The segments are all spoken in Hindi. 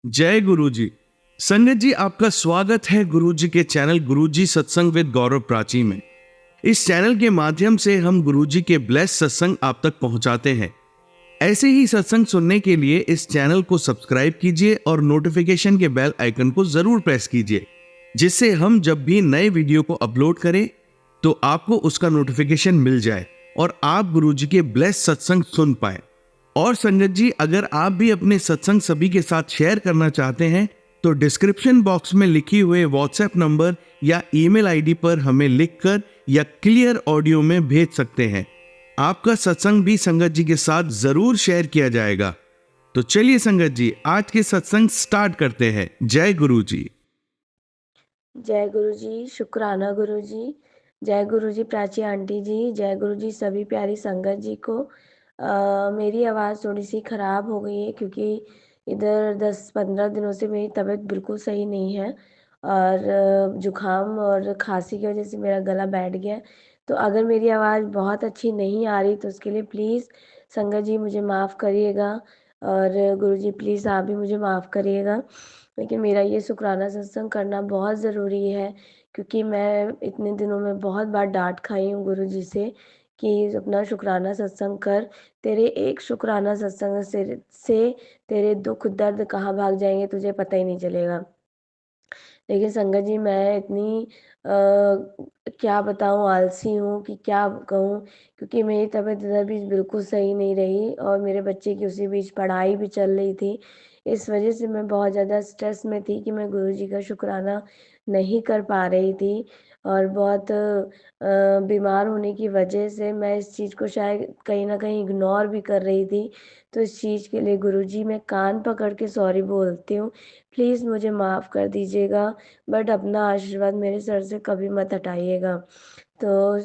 जय गुरु जी। संगत जी, आपका स्वागत है गुरु जी के चैनल गुरु जी सत्संग विद गौरव प्राची में। इस चैनल के माध्यम से हम गुरु जी के ब्लेस सत्संग आप तक पहुंचाते हैं। ऐसे ही सत्संग सुनने के लिए इस चैनल को सब्सक्राइब कीजिए और नोटिफिकेशन के बेल आइकन को जरूर प्रेस कीजिए, जिससे हम जब भी नए वीडियो को अपलोड करें तो आपको उसका नोटिफिकेशन मिल जाए और आप गुरु जी के ब्लेस सत्संग सुन पाए। और संगत जी, अगर आप भी अपने सत्संग सभी के साथ शेयर करना चाहते हैं तो डिस्क्रिप्शन बॉक्स में लिखी हुए व्हाट्सएप नंबर या ईमेल आईडी पर हमें लिखकर या क्लियर ऑडियो में भेज सकते हैं। आपका सत्संग भी संगत जी के साथ जरूर शेयर किया जाएगा। तो चलिए संगत जी, आज के सत्संग स्टार्ट करते हैं। जय गुरु जी। जय गुरु जी, शुक्राना गुरु जी। जय गुरु जी प्राची आंटी जी। जय गुरु जी सभी प्यारी संगत जी को। मेरी आवाज़ थोड़ी सी ख़राब हो गई है क्योंकि इधर 10-15 दिनों से मेरी तबीयत बिल्कुल सही नहीं है और जुखाम और खांसी की वजह से मेरा गला बैठ गया है। तो अगर मेरी आवाज़ बहुत अच्छी नहीं आ रही तो उसके लिए प्लीज़ संगत जी मुझे माफ़ करिएगा और गुरु जी प्लीज़ आप भी मुझे माफ़ करिएगा। लेकिन मेरा ये शुक्राना सत्संग करना बहुत ज़रूरी है क्योंकि मैं इतने दिनों में बहुत बार डांट खाई हूँ गुरु जी से कि अपना शुक्राना सत्संग कर। तेरे एक शुक्राना सत्संग से तेरे दुख दर्द कहाँ भाग जाएंगे तुझे पता ही नहीं चलेगा। लेकिन संगत जी मैं इतनी क्या बताऊँ आलसी हूँ कि क्या कहूँ, क्योंकि मेरी तबीयत इधर भी बिल्कुल सही नहीं रही और मेरे बच्चे की उसी बीच पढ़ाई भी चल रही थी। इस वजह से मैं बहुत ज़्यादा स्ट्रेस में थी कि मैं गुरु जी का शुक्राना नहीं कर पा रही थी और बहुत बीमार होने की वजह से मैं इस चीज़ को शायद कहीं न कहीं इग्नोर भी कर रही थी। तो इस चीज़ के लिए गुरु जी मैं कान पकड़ के सॉरी बोलती हूँ। प्लीज़ मुझे माफ़ कर दीजिएगा, बट अपना आशीर्वाद मेरे सर से कभी मत हटाइएगा। तो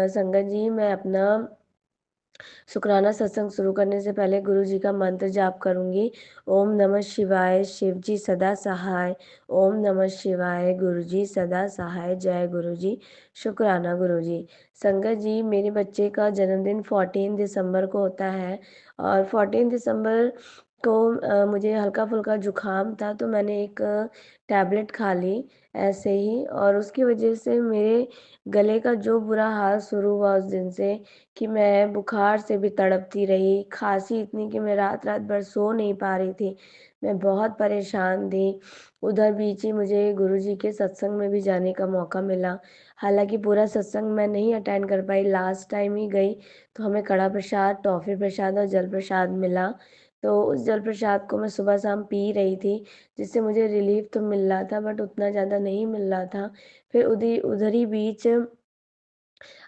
संगत जी मैं अपना शुक्राना सत्संग शुरू करने से पहले गुरु जी का मंत्र जाप करूंगी। ओम नमः शिवाय, शिव जी सदा सहाय। ओम नमः शिवाय, गुरु जी सदा सहाय। जय गुरु जी, शुक्राना गुरु जी। संगत जी मेरे बच्चे का जन्मदिन 14 दिसंबर को होता है और 14 दिसंबर को मुझे हल्का फुल्का जुकाम था तो मैंने एक टैबलेट खा ली ऐसे ही, और उसकी वजह से मेरे गले का जो बुरा हाल शुरू हुआ उस दिन से कि मैं बुखार से भी तड़पती रही, खांसी इतनी कि मैं रात रात भर सो नहीं पा रही थी। मैं बहुत परेशान थी। उधर बीच ही मुझे गुरुजी के सत्संग में भी जाने का मौका मिला। हालांकि पूरा सत्संग मैं नहीं अटेंड कर पाई, लास्ट टाइम ही गई तो हमें कड़ा प्रसाद, टॉफ़ी प्रसाद और जल प्रसाद मिला। तो उस जल प्रसाद को मैं सुबह शाम पी रही थी, जिससे मुझे रिलीफ तो मिल रहा था बट उतना ज़्यादा नहीं मिल रहा था। फिर उधर ही बीच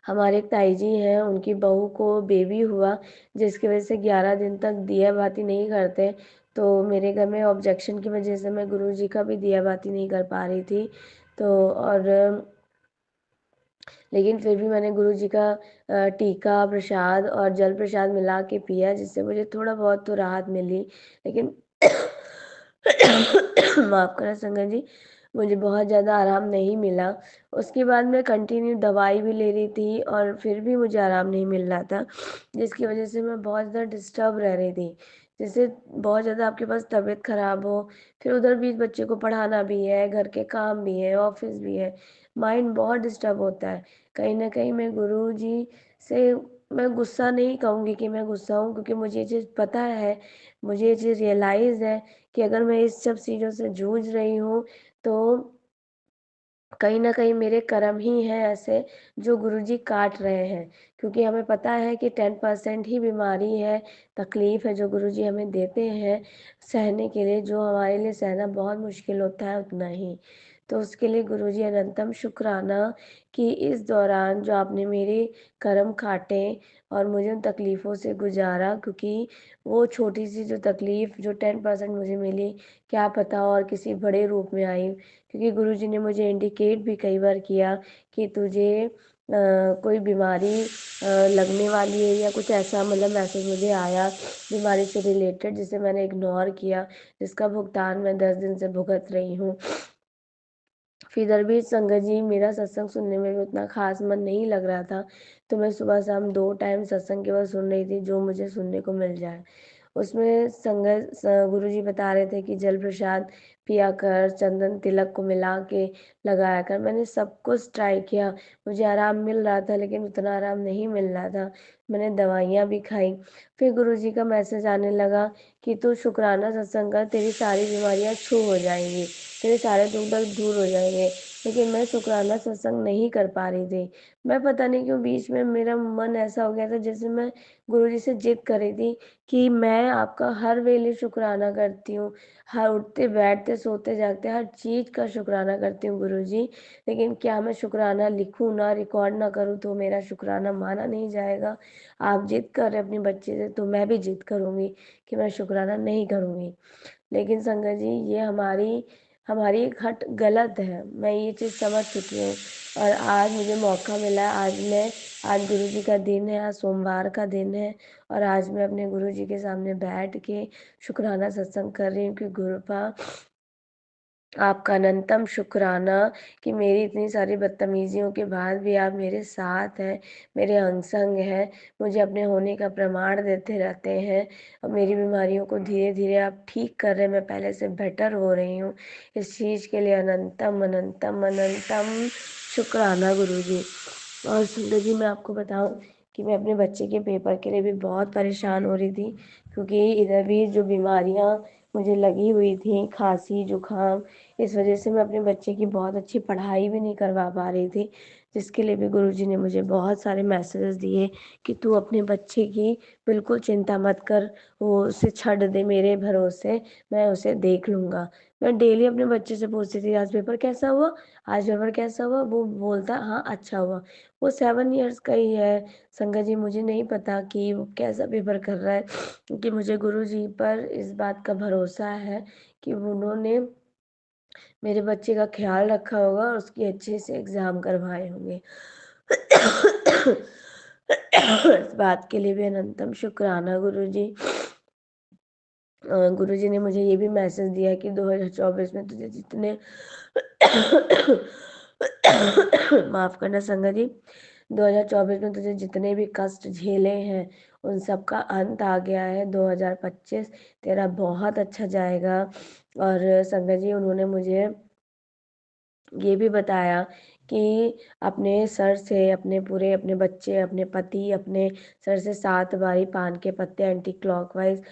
हमारे एक ताई जी हैं, उनकी बहू को बेबी हुआ जिसकी वजह से 11 दिन तक दिया बाती नहीं करते। तो मेरे घर में ऑब्जेक्शन की वजह से मैं गुरु जी का भी दिया बाती नहीं कर पा रही थी। तो और लेकिन फिर भी मैंने गुरु जी का टीका प्रसाद और जल प्रसाद मिला के पिया, जिससे मुझे थोड़ा बहुत तो राहत मिली। लेकिन माफ़ करें संगत जी, मुझे बहुत ज़्यादा आराम नहीं मिला। उसके बाद मैं कंटिन्यू दवाई भी ले रही थी और फिर भी मुझे आराम नहीं मिल रहा था, जिसकी वजह से मैं बहुत ज़्यादा डिस्टर्ब रह रही थी। जैसे बहुत ज़्यादा आपके पास तबीयत ख़राब हो, फिर उधर बीच बच्चे को पढ़ाना भी है, घर के काम भी है, ऑफिस भी है, माइंड बहुत डिस्टर्ब होता है। कहीं न कहीं मैं गुरुजी से मैं गुस्सा नहीं कहूँगी कि मैं गुस्सा हूँ, क्योंकि मुझे ये चीज़ पता है, मुझे ये चीज़ रियलाइज़ है कि अगर मैं इस सब चीज़ों से जूझ रही हूँ तो कहीं न कहीं मेरे कर्म ही हैं ऐसे जो गुरुजी काट रहे हैं। क्योंकि हमें पता है कि 10% ही बीमारी है, तकलीफ़ है जो गुरुजी हमें देते हैं सहने के लिए, जो हमारे लिए सहना बहुत मुश्किल होता है उतना ही। तो उसके लिए गुरुजी अनंतम शुक्राना कि इस दौरान जो आपने मेरे कर्म काटे और मुझे उन तकलीफ़ों से गुज़ारा, क्योंकि वो छोटी-सी जो तकलीफ़ जो 10% मुझे मिली, क्या पता और किसी बड़े रूप में आई। क्योंकि गुरुजी ने मुझे इंडिकेट भी कई बार किया कि तुझे कोई बीमारी लगने वाली है या कुछ ऐसा, मतलब मैसेज मुझे आया बीमारी से रिलेटेड, जिसे मैंने इग्नोर किया, जिसका भुगतान मैं 10 दिन से भुगत रही हूँ। फिर इधर भी संगत जी मेरा सत्संग सुनने में भी उतना खास मन नहीं लग रहा था, तो मैं सुबह शाम 2 टाइम सत्संग केवल सुन रही थी जो मुझे सुनने को मिल जाए। उसमें गुरुजी बता रहे थे कि जल प्रसाद पिया कर, चंदन तिलक को मिला के लगाया कर। मैंने सब कुछ ट्राई किया, मुझे आराम मिल रहा था लेकिन उतना आराम नहीं मिल रहा था। मैंने दवाइयाँ भी खाई। फिर गुरुजी का मैसेज आने लगा कि तू शुक्राना सत्संग कर, तेरी सारी बीमारियाँ छू हो जाएंगी, तेरे सारे दुख दर्द दूर हो जाएंगे। लेकिन मैं शुक्राना सत्संग नहीं कर पा रही थी। मैं पता नहीं क्यों बीच में मेरा मन ऐसा हो गया था जैसे मैं गुरुजी से जिद कर रही थी कि मैं आपका हर वेले शुक्राना करती हूँ, हर उठते बैठते सोते जागते हर चीज़ का शुक्राना करती हूँ गुरुजी। लेकिन क्या मैं शुक्राना लिखूँ ना, रिकॉर्ड ना करूँ तो मेरा शुक्राना माना नहीं जाएगा। आप जिद कर रहे अपनी बच्ची से तो मैं भी जिद करूँगी कि मैं शुक्राना नहीं करूँगी। लेकिन संगत जी, ये हमारी हमारी एक हट गलत है, मैं ये चीज़ समझ चुकी हूँ। और आज मुझे मौका मिला है, आज गुरुजी का दिन है, आज सोमवार का दिन है और आज मैं अपने गुरुजी के सामने बैठ के शुक्राना सत्संग कर रही हूँ कि गुरुपा आपका अनंतम शुक्राना कि मेरी इतनी सारी बदतमीजियों के बाद भी आप मेरे साथ हैं, मेरे अंग संग हैं, मुझे अपने होने का प्रमाण देते रहते हैं और मेरी बीमारियों को धीरे धीरे आप ठीक कर रहे हैं, मैं पहले से बेटर हो रही हूँ। इस चीज़ के लिए अनंतम अनंतम अनंतम शुक्राना गुरुजी। और सुंदर जी, मैं आपको बताऊं कि मैं अपने बच्चे के पेपर के लिए भी बहुत परेशान हो रही थी, क्योंकि इधर भी जो बीमारियां मुझे लगी हुई थी, खांसी जुकाम, इस वजह से मैं अपने बच्चे की बहुत अच्छी पढ़ाई भी नहीं करवा पा रही थी। जिसके लिए भी गुरुजी ने मुझे बहुत सारे मैसेजेस दिए कि तू अपने बच्चे की बिल्कुल चिंता मत कर, वो उसे छੱਡ दे मेरे भरोसे, मैं उसे देख लूँगा। मैं डेली अपने बच्चे से पूछती थी आज पेपर कैसा हुआ, आज पेपर कैसा हुआ, वो बोलता हाँ अच्छा हुआ। वो 7 इयर्स का ही है संगत जी, मुझे नहीं पता कि वो कैसा पेपर कर रहा है, क्योंकि मुझे गुरुजी पर इस बात का भरोसा है कि उन्होंने मेरे बच्चे का ख्याल रखा होगा और उसकी अच्छे से एग्ज़ाम करवाए होंगे। इस बात के लिए भी अनंतम शुक्राना गुरुजी। गुरुजी ने मुझे ये भी मैसेज दिया कि 2024 में तुझे जितने माफ़ करना संगत जी, 2024 में तुझे जितने भी कष्ट झेले हैं उन सब का अंत आ गया है। 2025 तेरा बहुत अच्छा जाएगा। और संगत जी, उन्होंने मुझे ये भी बताया कि अपने सर से अपने बच्चे, अपने पति, अपने सर से 7 बारी पान के पत्ते एंटी क्लॉकवाइज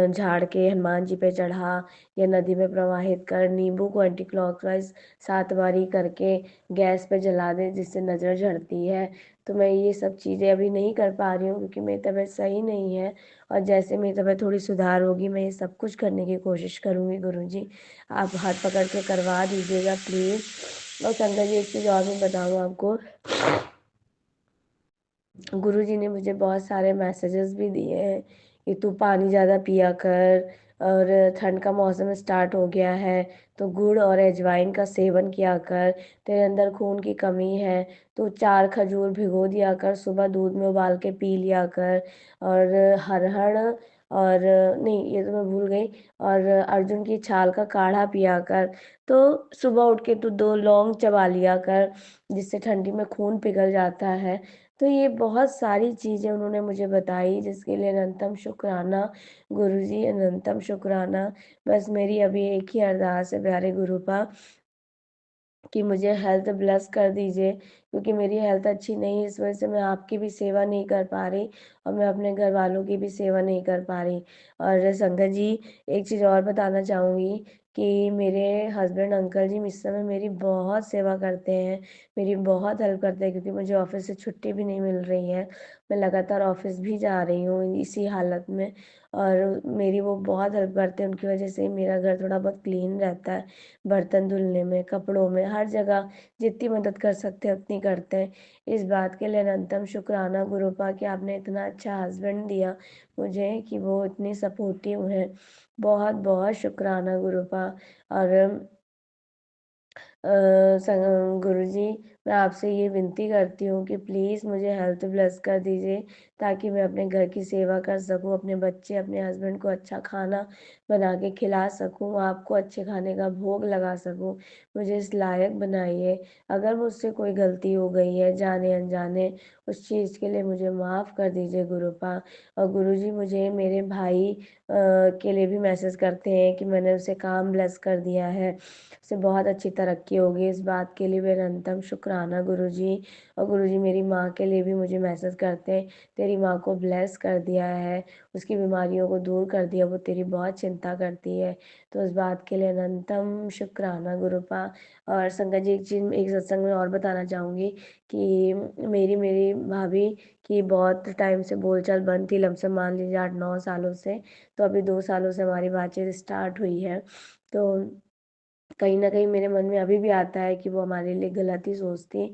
झाड़ के हनुमान जी पे चढ़ा या नदी में प्रवाहित कर, नींबू को एंटी क्लॉकवाइज 7 बारी करके गैस पे जला दे जिससे नज़र झड़ती है। तो मैं ये सब चीज़ें अभी नहीं कर पा रही हूँ क्योंकि मेरी तबीयत सही नहीं है, और जैसे मेरी तबीयत थोड़ी सुधार होगी मैं ये सब कुछ करने की कोशिश करूँगी गुरुजी। आप हाथ पकड़ के करवा दीजिएगा प्लीज़। और संगत जी, एक चीज़ और मैं बताऊँ आपको, गुरुजी ने मुझे बहुत सारे मैसेजेस भी दिए हैं कि तू पानी ज़्यादा पिया कर, और ठंड का मौसम स्टार्ट हो गया है तो गुड़ और अजवाइन का सेवन किया कर, तेरे अंदर खून की कमी है तो 4 खजूर भिगो दिया कर, सुबह दूध में उबाल के पी लिया कर, और हरहर और नहीं ये तो मैं भूल गई, और अर्जुन की छाल का काढ़ा पिया कर। तो सुबह उठ के तू 2 लौंग चबा लिया कर जिससे ठंडी में खून पिघल जाता है। तो ये बहुत सारी चीज़ें उन्होंने मुझे बताई जिसके लिए अनंतम शुक्राना गुरुजी, अनंतम शुक्राना। बस मेरी अभी एक ही अरदास है प्यारे गुरुपा कि मुझे हेल्थ ब्लेस कर दीजिए, क्योंकि मेरी हेल्थ अच्छी नहीं है, इस वजह से मैं आपकी भी सेवा नहीं कर पा रही और मैं अपने घर वालों की भी सेवा नहीं कर पा रही। और संगत जी, एक चीज़ और बताना चाहूँगी कि मेरे हस्बैंड अंकल जी इस समय मेरी बहुत सेवा करते हैं, मेरी बहुत हेल्प करते हैं, क्योंकि मुझे ऑफिस से छुट्टी भी नहीं मिल रही है। मैं लगातार ऑफिस भी जा रही हूँ इसी हालत में, और मेरी वो बहुत हेल्प करते हैं, उनकी वजह से ही मेरा घर थोड़ा बहुत क्लीन रहता है, बर्तन धुलने में, कपड़ों में, हर जगह जितनी मदद कर सकते हैं उतनी करते हैं। इस बात के लिए अनंतम शुक्राना गुरुपा कि आपने इतना अच्छा हस्बैंड दिया मुझे कि वो इतनी सपोर्टिव हैं। बहुत बहुत शुक्राना गुरुपा। और गुरुजी, मैं आपसे ये विनती करती हूँ कि प्लीज़ मुझे हेल्थ ब्लेस कर दीजिए, ताकि मैं अपने घर की सेवा कर सकूँ, अपने बच्चे, अपने हस्बैंड को अच्छा खाना बना के खिला सकूँ, आपको अच्छे खाने का भोग लगा सकूँ। मुझे इस लायक बनाइए। अगर मुझसे कोई गलती हो गई है जाने-अनजाने, उस चीज़ के लिए मुझे माफ़ कर दीजिए गुरुपा। और गुरुजी मुझे मेरे भाई के लिए भी मैसेज करते हैं कि मैंने उसे काम ब्लेस कर दिया है, उसे बहुत अच्छी तरक्की होगी। इस बात के लिए मेरा अनंतम शुक्राना गुरुजी। और गुरुजी मेरी माँ के लिए भी मुझे मैसेज करते हैं, तेरी माँ को ब्लेस कर दिया है, उसकी बीमारियों को दूर कर दिया, वो तेरी बहुत चिंता करती है। तो इस बात के लिए अनंतम शुक्राना गुरुपा। और संगत जी, एक चीज़ एक सत्संग में और बताना चाहूँगी कि मेरी भाभी की बहुत टाइम से बोलचाल बंद थी, लमसम मान लीजिए 8-9 सालों से। तो अभी 2 सालों से हमारी बातचीत स्टार्ट हुई है। तो कहीं न कहीं मेरे मन में अभी भी आता है कि वो हमारे लिए गलत ही सोचती।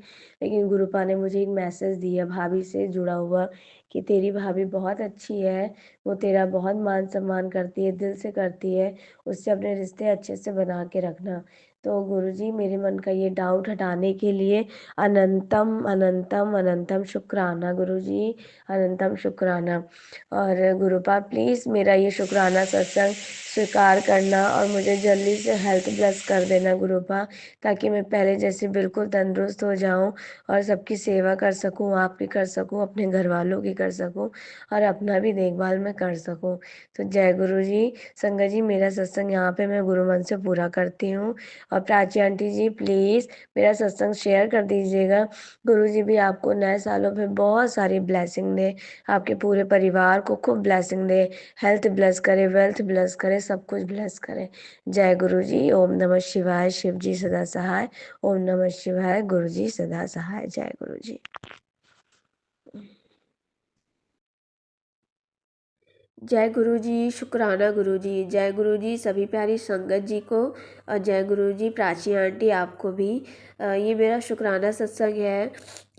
लेकिन गुरुपा ने मुझे एक मैसेज दिया भाभी से जुड़ा हुआ कि तेरी भाभी बहुत अच्छी है, वो तेरा बहुत मान-सम्मान करती है, दिल से करती है, उससे अपने रिश्ते अच्छे से बना के रखना। तो गुरुजी मेरे मन का ये डाउट हटाने के लिए अनंतम, अनंतम, अनंतम शुक्राना गुरुजी, अनंतम शुक्राना। और गुरुपा प्लीज़ मेरा ये शुक्राना सत्संग स्वीकार करना और मुझे जल्दी से हेल्थ ब्लेस कर देना गुरुपा, ताकि मैं पहले जैसे बिल्कुल तंदुरुस्त हो जाऊं और सबकी सेवा कर सकूं, आपकी कर सकूं, अपने घर वालों की कर सकूं और अपना भी देखभाल मैं कर सकूं। तो जय गुरु जी। संगत जी, मेरा सत्संग यहाँ पे मैं गुरु मन से पूरा करती हूँ। और प्राची आंटी जी प्लीज़ मेरा सत्संग शेयर कर दीजिएगा। गुरु जी भी आपको नए सालों में बहुत सारी ब्लेसिंग दे, आपके पूरे परिवार को खूब ब्लेसिंग दे, हेल्थ ब्लेस करे, वेल्थ ब्लेस करे, सब कुछ ब्लेस करे। जय गुरु जी। ओम नमः शिवाय। शिव जी सदा सहाय। ओम नमः शिवाय। गुरु जी सदा सहाय। जय गुरु जी। जय गुरु जी। शुक्राना गुरु जी। जय गुरु जी सभी प्यारी संगत जी को, और जय गुरु जी प्राची आंटी आपको भी। ये मेरा शुक्राना सत्संग है।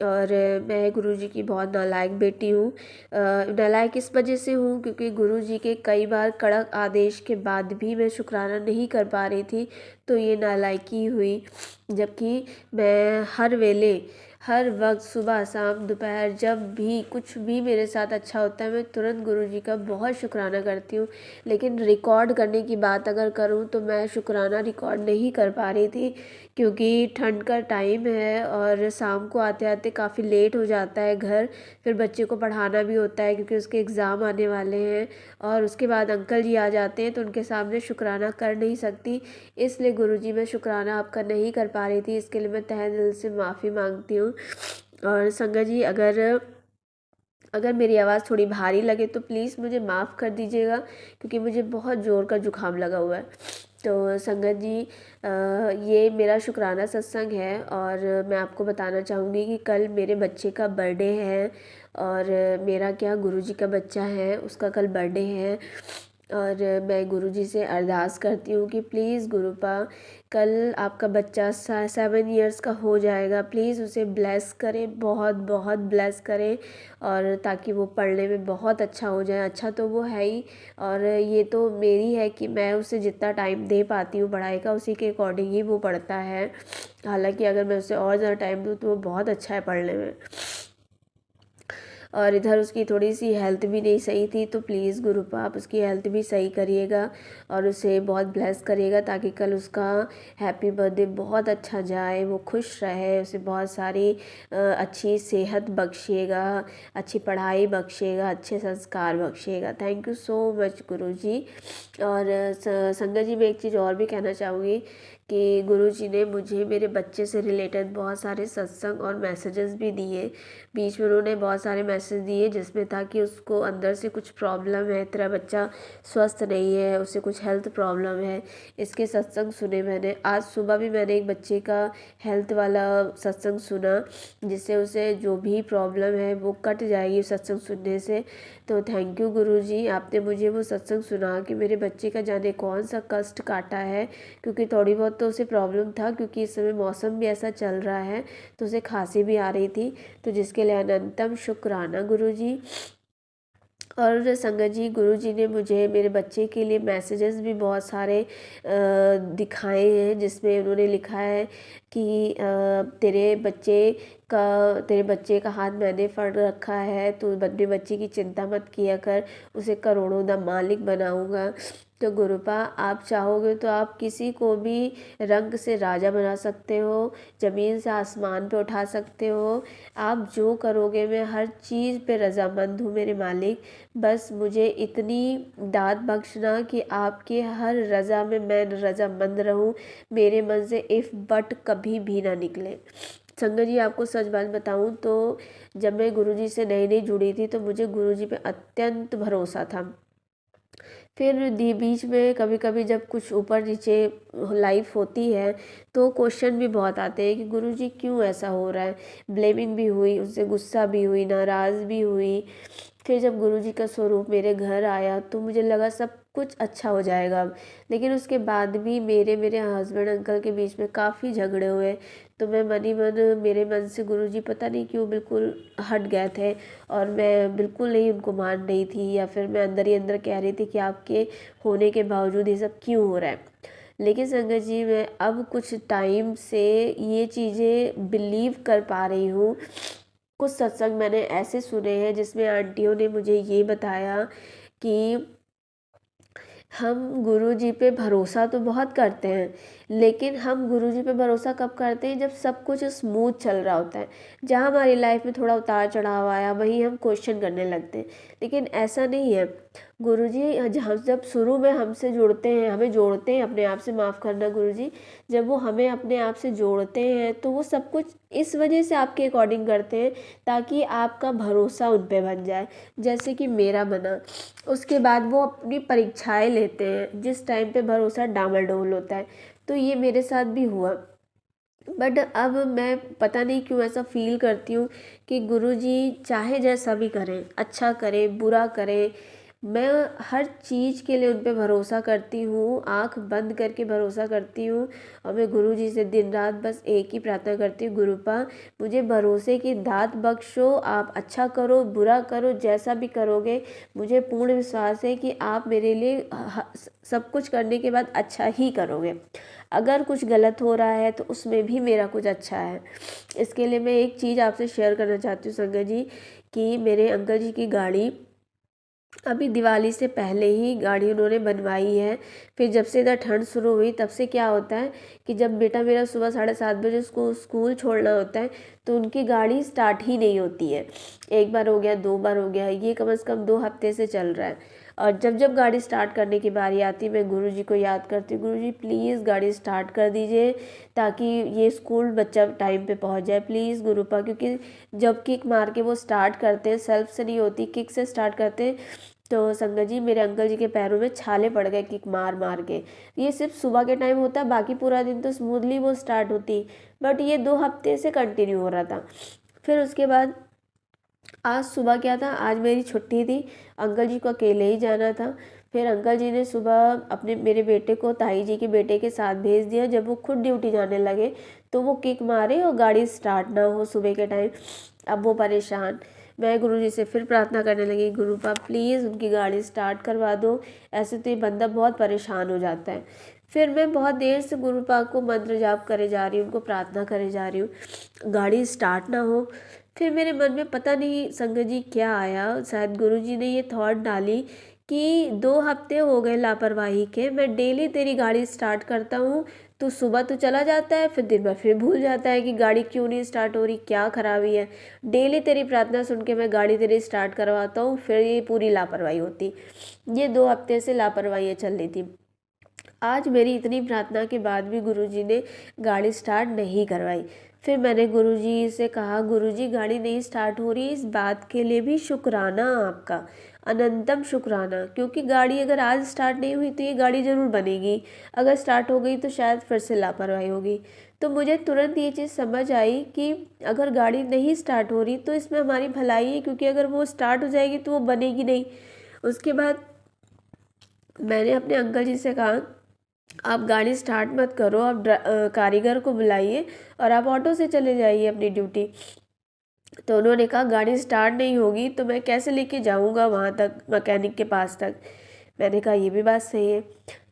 और मैं गुरु जी की बहुत नालायक बेटी हूँ। नालायक इस वजह से हूँ क्योंकि गुरु जी के कई बार कड़क आदेश के बाद भी मैं शुक्राना नहीं कर पा रही थी, तो ये नालायकी हुई। जबकि मैं हर वेले, हर वक्त, सुबह शाम दोपहर, जब भी कुछ भी मेरे साथ अच्छा होता है मैं तुरंत गुरुजी का बहुत शुक्राना करती हूँ। लेकिन रिकॉर्ड करने की बात अगर करूँ तो मैं शुक्राना रिकॉर्ड नहीं कर पा रही थी, क्योंकि ठंड का टाइम है और शाम को आते आते काफ़ी लेट हो जाता है घर। फिर बच्चे को पढ़ाना भी होता है क्योंकि उसके एग्ज़ाम आने वाले हैं, और उसके बाद अंकल जी आ जाते हैं तो उनके सामने शुक्राना कर नहीं सकती। इसलिए गुरुजी मैं शुक्राना आपका नहीं कर पा रही थी, इसके लिए मैं तहे दिल से माफ़ी मांगती हूँ। और संगत जी, अगर अगर मेरी आवाज़ थोड़ी भारी लगे तो प्लीज़ मुझे माफ़ कर दीजिएगा, क्योंकि मुझे बहुत ज़ोर का जुकाम लगा हुआ है। तो संगत जी, ये मेरा शुक्राना सत्संग है। और मैं आपको बताना चाहूँगी कि कल मेरे बच्चे का बर्थडे है, और मेरा क्या, गुरुजी का बच्चा है उसका कल बर्थडे है। और मैं गुरुजी से अरदास करती हूँ कि प्लीज़ गुरुपा, कल आपका बच्चा 7 इयर्स का हो जाएगा, प्लीज़ उसे ब्लेस करें, बहुत बहुत ब्लेस करें, और ताकि वो पढ़ने में बहुत अच्छा हो जाए। अच्छा तो वो है ही, और ये तो मेरी है कि मैं उसे जितना टाइम दे पाती हूँ पढ़ाई का, उसी के अकॉर्डिंग ही वो पढ़ता है। हालांकि अगर मैं उसे और ज़्यादा टाइम दूँ तो वो बहुत अच्छा है पढ़ने में। और इधर उसकी थोड़ी सी हेल्थ भी नहीं सही थी, तो प्लीज़ गुरुपा आप उसकी हेल्थ भी सही करिएगा और उसे बहुत ब्लेस करिएगा, ताकि कल उसका हैप्पी बर्थडे बहुत अच्छा जाए, वो खुश रहे, उसे बहुत सारी अच्छी सेहत बख्शिएगा, अच्छी पढ़ाई बख्शिएगा, अच्छे संस्कार बख्शिएगा। थैंक यू सो मच गुरु जी। और संगत जी, मैं एक चीज़ और भी कहना चाहूँगी कि गुरुजी ने मुझे मेरे बच्चे से रिलेटेड बहुत सारे सत्संग और मैसेजेस भी दिए। बीच में उन्होंने बहुत सारे मैसेज दिए जिसमें था कि उसको अंदर से कुछ प्रॉब्लम है, तेरा बच्चा स्वस्थ नहीं है, उसे कुछ हेल्थ प्रॉब्लम है। इसके सत्संग सुने मैंने। आज सुबह भी मैंने एक बच्चे का हेल्थ वाला सत्संग सुना, जिससे उसे जो भी प्रॉब्लम है वो कट जाएगी सत्संग सुनने से। तो थैंक यू गुरुजी, आपने मुझे वो सत्संग सुना कि मेरे बच्चे का जाने कौन सा कष्ट काटा है, क्योंकि थोड़ी बहुत तो उसे प्रॉब्लम था, क्योंकि इस समय मौसम भी ऐसा चल रहा है तो उसे खांसी भी आ रही थी। तो जिसके लिए अनंतम शुक्राना गुरुजी। और संगत जी, गुरुजी ने मुझे मेरे बच्चे के लिए मैसेजेस भी बहुत सारे दिखाए हैं, जिसमें उन्होंने लिखा है कि तेरे बच्चे का हाथ मैंने फड़ रखा है, तू अपने बच्चे की चिंता मत किया कर, उसे करोड़ों का मालिक बनाऊंगा। तो गुरुपा, आप चाहोगे तो आप किसी को भी रंग से राजा बना सकते हो, ज़मीन से आसमान पे उठा सकते हो। आप जो करोगे, मैं हर चीज़ पे रज़ामंद हूँ मेरे मालिक। बस मुझे इतनी दात बख्शना कि आपके हर रज़ा में मैं रज़ामंद रहूं, मेरे मन से इफ़ बट कभी भी ना निकले। संगत जी, आपको सच बात बताऊं तो जब मैं गुरुजी से नई नई जुड़ी थी तो मुझे गुरुजी पे अत्यंत भरोसा था। फिर बीच में कभी कभी जब कुछ ऊपर नीचे लाइफ होती है तो क्वेश्चन भी बहुत आते हैं कि गुरुजी क्यों ऐसा हो रहा है। ब्लेमिंग भी हुई, उससे गुस्सा भी हुई, नाराज़ भी हुई। फिर जब गुरुजी का स्वरूप मेरे घर आया तो मुझे लगा सब कुछ अच्छा हो जाएगा अब। लेकिन उसके बाद भी मेरे हस्बैंड अंकल के बीच में काफ़ी झगड़े हुए। तो मैं मनी मन मेरे मन से गुरुजी पता नहीं क्यों बिल्कुल हट गए थे, और मैं बिल्कुल नहीं उनको मान रही थी, या फिर मैं अंदर ही अंदर कह रही थी कि आपके होने के बावजूद ये सब क्यों हो रहा है। लेकिन संगत जी, मैं अब कुछ टाइम से ये चीज़ें बिलीव कर पा रही हूँ। कुछ सत्संग मैंने ऐसे सुने हैं जिसमें आंटियों ने मुझे ये बताया कि हम गुरुजी पे भरोसा तो बहुत करते हैं, लेकिन हम गुरुजी पे भरोसा कब करते हैं, जब सब कुछ स्मूथ चल रहा होता है। जहाँ हमारी लाइफ में थोड़ा उतार चढ़ाव आया वहीं हम क्वेश्चन करने लगते हैं। लेकिन ऐसा नहीं है। गुरुजी जब शुरू में हमसे जुड़ते हैं, हमें जोड़ते हैं, अपने आप से माफ़ करना गुरुजी, जब वो हमें अपने आप से जोड़ते हैं तो वो सब कुछ इस वजह से आपके अकॉर्डिंग करते हैं ताकि आपका भरोसा उन पे बन जाए, जैसे कि मेरा बना। उसके बाद वो अपनी परीक्षाएं लेते हैं जिस टाइम पे भरोसा डामाडोल होता है। तो ये मेरे साथ भी हुआ। बट अब मैं पता नहीं क्यों ऐसा फील करती हूँ कि गुरुजी चाहे जैसा भी करें, अच्छा करें बुरा करें, मैं हर चीज़ के लिए उन पे भरोसा करती हूँ, आँख बंद करके भरोसा करती हूँ। और मैं गुरुजी से दिन रात बस एक ही प्रार्थना करती हूँ, गुरुपा मुझे भरोसे की दात बख्शो, आप अच्छा करो बुरा करो जैसा भी करोगे, मुझे पूर्ण विश्वास है कि आप मेरे लिए सब कुछ करने के बाद अच्छा ही करोगे। अगर कुछ गलत हो रहा है तो उसमें भी मेरा कुछ अच्छा है। इसके लिए मैं एक चीज़ आपसे शेयर करना चाहती हूँ संगत जी, कि मेरे अंकल जी की गाड़ी अभी दिवाली से पहले ही गाड़ी उन्होंने बनवाई है। फिर जब से इधर ठंड शुरू हुई तब से क्या होता है कि जब बेटा मेरा सुबह 7:30 बजे उसको स्कूल छोड़ना होता है तो उनकी गाड़ी स्टार्ट ही नहीं होती है। एक बार हो गया, 2 बार हो गया, ये कम से कम 2 हफ्ते से चल रहा है। और जब जब गाड़ी स्टार्ट करने की बारी आती है मैं गुरुजी को याद करती हूँ, गुरुजी प्लीज़ गाड़ी स्टार्ट कर दीजिए ताकि ये स्कूल बच्चा टाइम पे पहुँच जाए प्लीज़ गुरुपा। क्योंकि जब किक मार के वो स्टार्ट करते हैं, सेल्फ से नहीं होती, किक से स्टार्ट करते हैं, तो संगत जी मेरे अंकल जी के पैरों में छाले पड़ गए किक मार मार के। ये सिर्फ सुबह के टाइम होता, बाकी पूरा दिन तो स्मूथली वो स्टार्ट होती, बट ये 2 हफ्ते से कंटिन्यू हो रहा था। फिर उसके बाद आज सुबह क्या था, आज मेरी छुट्टी थी, अंकल जी को अकेले ही जाना था। फिर अंकल जी ने सुबह अपने मेरे बेटे को ताई जी के बेटे के साथ भेज दिया। जब वो खुद ड्यूटी जाने लगे तो वो किक मारे और गाड़ी स्टार्ट ना हो सुबह के टाइम। अब वो परेशान, मैं गुरुजी से फिर प्रार्थना करने लगी, गुरुपा प्लीज़ उनकी गाड़ी स्टार्ट करवा दो, ऐसे तो ये बंदा बहुत परेशान हो जाता है। फिर मैं बहुत देर से गुरुपा को मंत्र जाप करे जा रही हूँ, उनको प्रार्थना करे जा रही हूँ, गाड़ी स्टार्ट ना हो। फिर मेरे मन में पता नहीं संगत जी क्या आया, शायद गुरुजी ने ये थॉट डाली कि 2 हफ्ते हो गए लापरवाही के, मैं डेली तेरी गाड़ी स्टार्ट करता हूँ, तो सुबह तो चला जाता है, फिर दिन भर फिर भूल जाता है कि गाड़ी क्यों नहीं स्टार्ट हो रही, क्या खराबी है। डेली तेरी प्रार्थना सुन के मैं गाड़ी तेरी स्टार्ट करवाता हूँ, फिर ये पूरी लापरवाही होती। ये 2 हफ्ते से लापरवाही चल रही थी। आज मेरी इतनी प्रार्थना के बाद भी गुरुजी ने गाड़ी स्टार्ट नहीं करवाई। फिर मैंने गुरुजी से कहा, गुरुजी गाड़ी नहीं स्टार्ट हो रही, इस बात के लिए भी शुक्राना आपका, अनंतम शुक्राना, क्योंकि गाड़ी अगर आज स्टार्ट नहीं हुई तो ये गाड़ी ज़रूर बनेगी, अगर स्टार्ट हो गई तो शायद फिर से लापरवाही होगी। तो मुझे तुरंत ये चीज़ समझ आई कि अगर गाड़ी नहीं स्टार्ट हो रही तो इसमें हमारी भलाई है, क्योंकि अगर वो स्टार्ट हो जाएगी तो वो बनेगी नहीं। उसके बाद मैंने अपने अंकल जी से कहा, आप गाड़ी स्टार्ट मत करो, आप कारीगर को बुलाइए और आप ऑटो से चले जाइए अपनी ड्यूटी। तो उन्होंने कहा गाड़ी स्टार्ट नहीं होगी तो मैं कैसे लेके जाऊंगा वहाँ तक, मैकेनिक के पास तक। मैंने कहा ये भी बात सही है।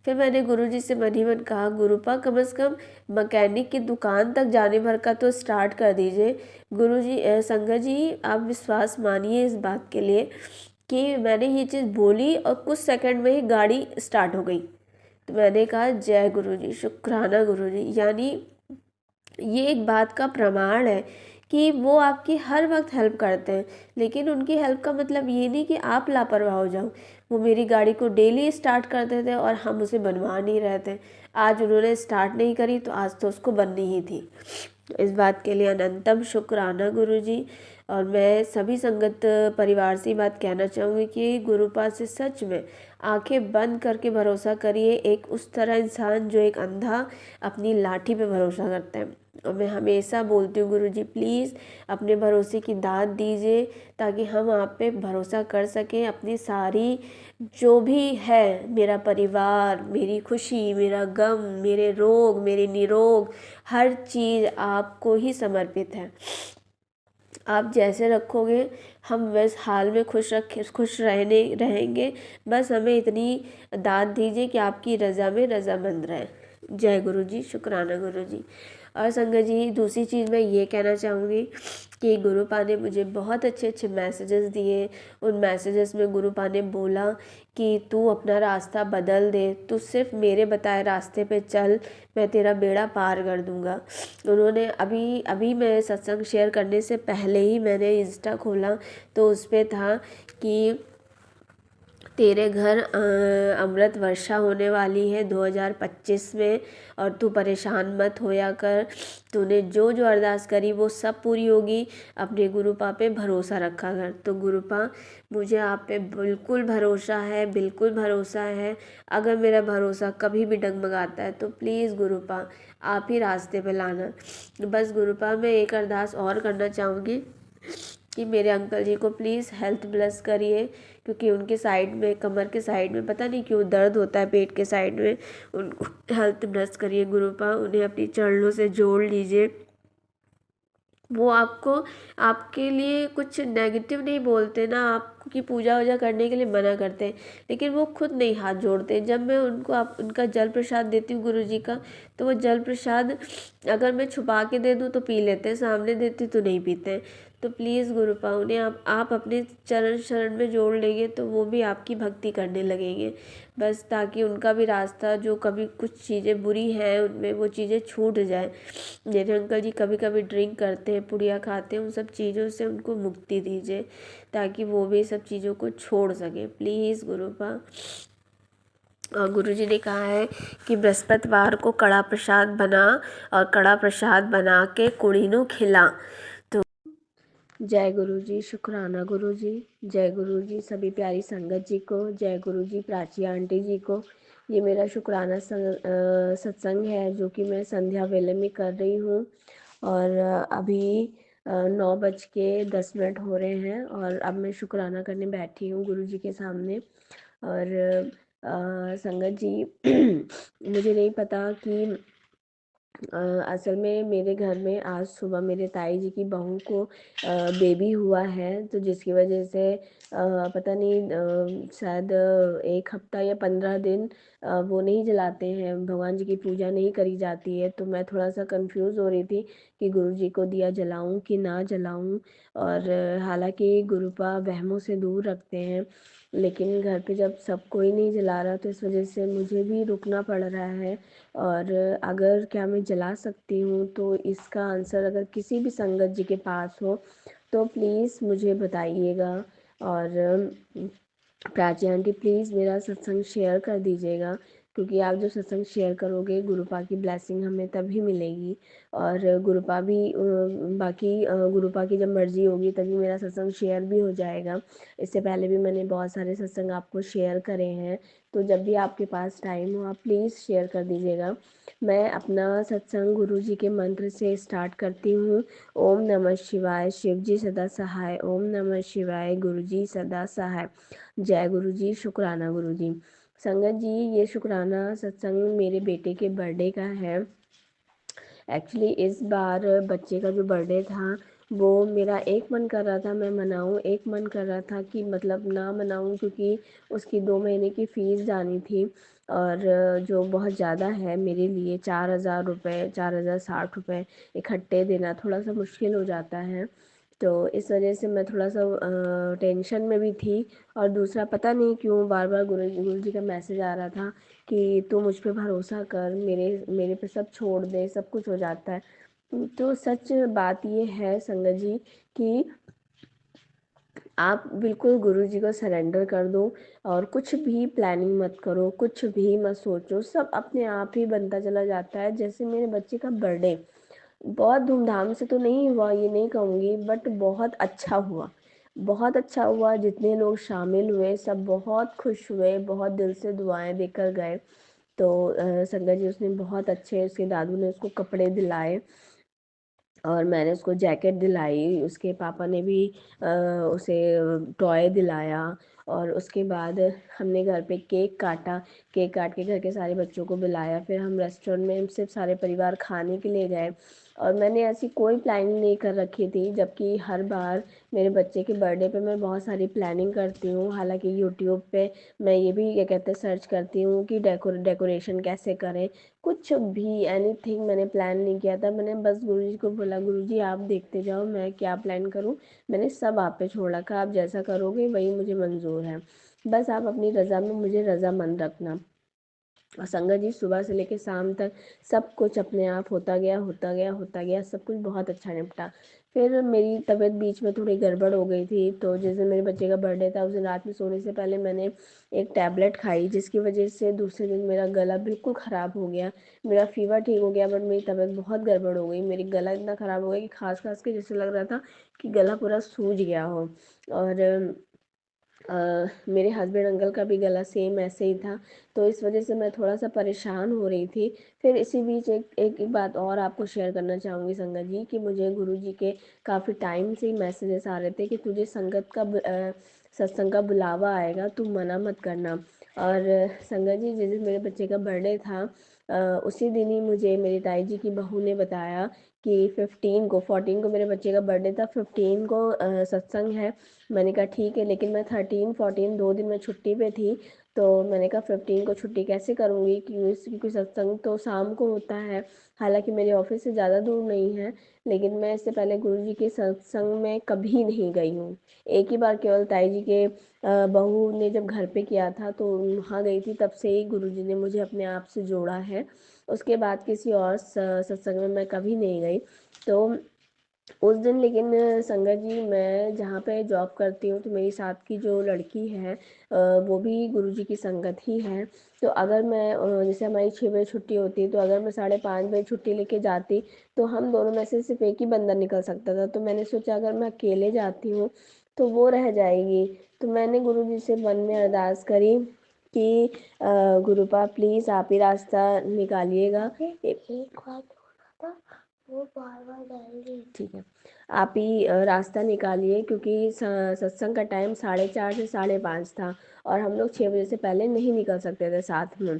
फिर मैंने गुरुजी से मन ही मन कहा, गुरुपा कम से कम मैकेनिक की दुकान तक जाने भर का तो स्टार्ट कर दीजिए। गुरुजी संगत जी आप विश्वास मानिए इस बात के लिए कि मैंने ये चीज़ बोली और कुछ सेकंड में ही गाड़ी स्टार्ट हो गई। तो मैंने कहा जय गुरुजी, शुक्राना गुरुजी। यानी ये एक बात का प्रमाण है कि वो आपकी हर वक्त हेल्प करते हैं, लेकिन उनकी हेल्प का मतलब ये नहीं कि आप लापरवाह हो जाओ। वो मेरी गाड़ी को डेली स्टार्ट करते थे और हम उसे बनवा नहीं रहे थे। आज उन्होंने स्टार्ट नहीं करी तो आज तो उसको बननी ही थी। इस बात के लिए अनंतम शुक्राना गुरुजी। और मैं सभी संगत परिवार से बात कहना चाहूँगी कि गुरुपा से सच में आंखें बंद करके भरोसा करिए। एक उस तरह इंसान जो एक अंधा अपनी लाठी पे भरोसा करता है। और मैं हमेशा बोलती हूँ गुरुजी प्लीज़ अपने भरोसे की दाद दीजिए ताकि हम आप पे भरोसा कर सकें। अपनी सारी जो भी है, मेरा परिवार, मेरी खुशी, मेरा गम, मेरे रोग, मेरे निरोग, हर चीज़ आपको ही समर्पित है। आप जैसे रखोगे हम वैस हाल में खुश रहेंगे। बस हमें इतनी दाद दीजिए कि आपकी रज़ा में रज़ामंद रहें। जय गुरु जी, शुक्राना गुरु जी। और संगत जी दूसरी चीज़ मैं ये कहना चाहूँगी कि गुरुपा ने मुझे बहुत अच्छे अच्छे मैसेजेस दिए। उन मैसेजेस में गुरुपा ने बोला कि तू अपना रास्ता बदल दे, तू सिर्फ मेरे बताए रास्ते पे चल, मैं तेरा बेड़ा पार कर दूँगा। उन्होंने अभी अभी मैं सत्संग शेयर करने से पहले ही मैंने इंस्टा खोला तो उस पर था कि तेरे घर अमृत वर्षा होने वाली है 2025 में और तू परेशान मत होया कर। तूने जो जो अरदास करी वो सब पूरी होगी। अपने गुरुपा पे भरोसा रखा कर। तो गुरुपा मुझे आप पे बिल्कुल भरोसा है, बिल्कुल भरोसा है। अगर मेरा भरोसा कभी भी डगमगाता है तो प्लीज़ गुरुपा आप ही रास्ते पे लाना। बस गुरुपा मैं एक अरदास और करना चाहूँगी कि मेरे अंकल जी को प्लीज़ हेल्थ ब्लेस करिए, क्योंकि उनके साइड में, कमर के साइड में पता नहीं क्यों दर्द होता है, पेट के साइड में। उनको हेल्थ ब्लेस करिए गुरुपा, उन्हें अपनी चरणों से जोड़ लीजिए। वो आपको, आपके लिए कुछ नेगेटिव नहीं बोलते ना, आपकी पूजा वूजा करने के लिए मना करते हैं, लेकिन वो खुद नहीं हाथ जोड़ते। जब मैं उनको उनका जल प्रसाद देती हूँ गुरु जी का, तो वो जल प्रसाद अगर मैं छुपा के दे दूँ तो पी लेते हैं, सामने देती तो नहीं पीते हैं। तो प्लीज़ गुरुपा उन्हें आप अपने चरण शरण में जोड़ लेंगे तो वो भी आपकी भक्ति करने लगेंगे। बस ताकि उनका भी रास्ता, जो कभी कुछ चीज़ें बुरी हैं उनमें, वो चीज़ें छूट जाए। मेरे अंकल जी कभी कभी ड्रिंक करते हैं, पुड़िया खाते हैं, उन सब चीज़ों से उनको मुक्ति दीजिए ताकि वो भी सब चीज़ों को छोड़ सकें प्लीज़ गुरुपा। और गुरुजी ने कहा है कि बृहस्पतिवार को कड़ा प्रसाद बना और कड़ा प्रसाद बना के कुड़ीनों खिला। तो जय गुरु जी, शुक्राना गुरु जी। जय गुरु जी सभी प्यारी संगत जी को, जय गुरु जी प्राची आंटी जी को। ये मेरा शुक्राना सत्संग है जो कि मैं संध्या वेले में कर रही हूँ। और अभी 9:10 हो रहे हैं और अब मैं शुक्राना करने बैठी हूँ गुरु जी के सामने। और संगत जी मुझे नहीं पता कि असल में मेरे घर में आज सुबह मेरे ताई जी की बहू को बेबी हुआ है, तो जिसकी वजह से पता नहीं शायद 1 हफ्ता या 15 दिन वो नहीं जलाते हैं, भगवान जी की पूजा नहीं करी जाती है। तो मैं थोड़ा सा कंफ्यूज हो रही थी कि गुरु जी को दिया जलाऊं कि ना जलाऊं। और हालांकि गुरुपा वहमों से दूर रखते हैं, लेकिन घर पे जब सब कोई नहीं जला रहा तो इस वजह से मुझे भी रुकना पड़ रहा है। और अगर क्या मैं जला सकती हूँ तो इसका आंसर अगर किसी भी संगत जी के पास हो तो प्लीज़ मुझे बताइएगा। और प्राची आंटी प्लीज़ मेरा सत्संग शेयर कर दीजिएगा, क्योंकि आप जो सत्संग शेयर करोगे गुरुपा की ब्लेसिंग हमें तभी मिलेगी। और गुरुपा भी बाकी गुरुपा की जब मर्ज़ी होगी तभी मेरा सत्संग शेयर भी हो जाएगा। इससे पहले भी मैंने बहुत सारे सत्संग आपको शेयर करे हैं, तो जब भी आपके पास टाइम हो आप प्लीज़ शेयर कर दीजिएगा। मैं अपना सत्संग गुरु जी के मंत्र से स्टार्ट करती हूँ। ओम नमः शिवाय, शिव जी सदा सहाय। ओम नमः शिवाय, गुरु जी सदा सहाय। जय गुरु जी, शुक्राना गुरु जी। संगत जी ये शुक्राना सत्संग मेरे बेटे के बर्थडे का है। एक्चुअली इस बार बच्चे का जो बर्थडे था वो मेरा एक मन कर रहा था मैं मनाऊँ, एक मन कर रहा था कि मतलब ना मनाऊँ, क्योंकि उसकी 2 महीने की फ़ीस जानी थी और जो बहुत ज़्यादा है मेरे लिए। 4,000 रुपए, 4,060 रुपए इकट्ठे देना थोड़ा-सा मुश्किल हो जाता है। तो इस वजह से मैं थोड़ा-सा टेंशन में भी थी। और दूसरा पता नहीं क्यों बार-बार गुरुजी का मैसेज आ रहा था कि तू मुझ पे भरोसा कर, मेरे मेरे पे सब छोड़ दे, सब कुछ हो जाता है। तो सच बात ये है संगत जी कि आप बिल्कुल गुरुजी को सरेंडर कर दो और कुछ भी प्लानिंग मत करो, कुछ भी मत सोचो, सब अपने आप ही बनता चला जाता है। जैसे मेरे बच्चे का बर्थडे बहुत धूमधाम से तो नहीं हुआ, ये नहीं कहूँगी, बट बहुत अच्छा हुआ, बहुत अच्छा हुआ। जितने लोग शामिल हुए सब बहुत खुश हुए, बहुत दिल से दुआएं देकर गए। तो संगत जी उसने बहुत अच्छे, उसके दादू ने उसको कपड़े दिलाए और मैंने उसको जैकेट दिलाई, उसके पापा ने भी उसे टॉय दिलाया। और उसके बाद हमने घर पे केक काटा, केक काट के घर के सारे बच्चों को बुलाया, फिर हम रेस्टोरेंट में सिर्फ सारे परिवार खाने के लिए गए। और मैंने ऐसी कोई प्लानिंग नहीं कर रखी थी, जबकि हर बार मेरे बच्चे के बर्थडे पे मैं बहुत सारी प्लानिंग करती हूँ। हालांकि यूट्यूब पे मैं ये भी क्या कहते हैं सर्च करती हूँ कि डेकोरेशन कैसे करें। कुछ भी एनीथिंग मैंने प्लान नहीं किया था। मैंने बस गुरुजी को बोला, गुरुजी आप देखते जाओ मैं क्या प्लान करूं, मैंने सब आप पे छोड़ रखा, आप जैसा करोगे वही मुझे मंजूर है, बस आप अपनी रज़ा में मुझे रज़ामंद रखना। और संगत जी सुबह से लेकर शाम तक सब कुछ अपने आप होता गया, होता गया, होता गया, सब कुछ बहुत अच्छा निपटा। फिर मेरी तबीयत बीच में थोड़ी गड़बड़ हो गई थी, तो जिस दिन मेरे बच्चे का बर्थडे था उस दिन रात में सोने से पहले मैंने एक टैबलेट खाई, जिसकी वजह से दूसरे दिन मेरा गला बिल्कुल ख़राब हो गया। मेरा फ़ीवर ठीक हो गया, बट मेरी तबीयत बहुत गड़बड़ हो गई। मेरी गला इतना ख़राब हो गया कि खाँस खाँस के जैसे लग रहा था कि गला पूरा सूज गया हो। और मेरे हस्बैंड अंकल का भी गला सेम ऐसे ही था। तो इस वजह से मैं थोड़ा सा परेशान हो रही थी। फिर इसी बीच एक बात और आपको शेयर करना चाहूँगी संगत जी, कि मुझे गुरुजी के काफ़ी टाइम से ही मैसेजेस आ रहे थे कि तुझे सत्संग का बुलावा आएगा, तू मना मत करना। और संगत जी जिस दिन मेरे बच्चे का बर्थडे था उसी दिन ही मुझे मेरी ताई जी की बहू ने बताया कि 14 को मेरे बच्चे का बर्थडे था, 15 को सत्संग है। मैंने कहा ठीक है, लेकिन मैं 13 14 2 दिन मैं छुट्टी पे थी। तो मैंने कहा 15 को छुट्टी कैसे करूँगी, क्योंकि सत्संग तो शाम को होता है। हालांकि मेरे ऑफिस से ज़्यादा दूर नहीं है, लेकिन मैं इससे पहले गुरुजी के सत्संग में कभी नहीं गई हूँ। एक ही बार केवल ताई जी के बहू ने जब घर पे किया था तो वहाँ गई थी, तब से ही गुरुजी ने मुझे अपने आप से जोड़ा है। उसके बाद किसी और सत्संग में मैं कभी नहीं गई। तो उस दिन लेकिन संगत जी मैं जहाँ पे जॉब करती हूँ तो मेरी साथ की जो लड़की है वो भी गुरुजी की संगत ही है। तो अगर मैं जैसे हमारी 6 बजे छुट्टी होती है, तो अगर मैं 5:30 बजे छुट्टी लेके जाती तो हम दोनों में से सिर्फ एक ही बंदा निकल सकता था। तो मैंने सोचा अगर मैं अकेले जाती हूँ तो वो रह जाएगी। तो मैंने गुरुजी से मन में अरदास करी कि गुरुपा प्लीज़ आप ही रास्ता निकालिएगा। एक बात बोला था, वो बार-बार डाल रही ठीक है। आप ही रास्ता निकालिए, क्योंकि सत्संग का टाइम 4:30 से 5:30 था और हम लोग 6 बजे से पहले नहीं निकल सकते थे साथ में।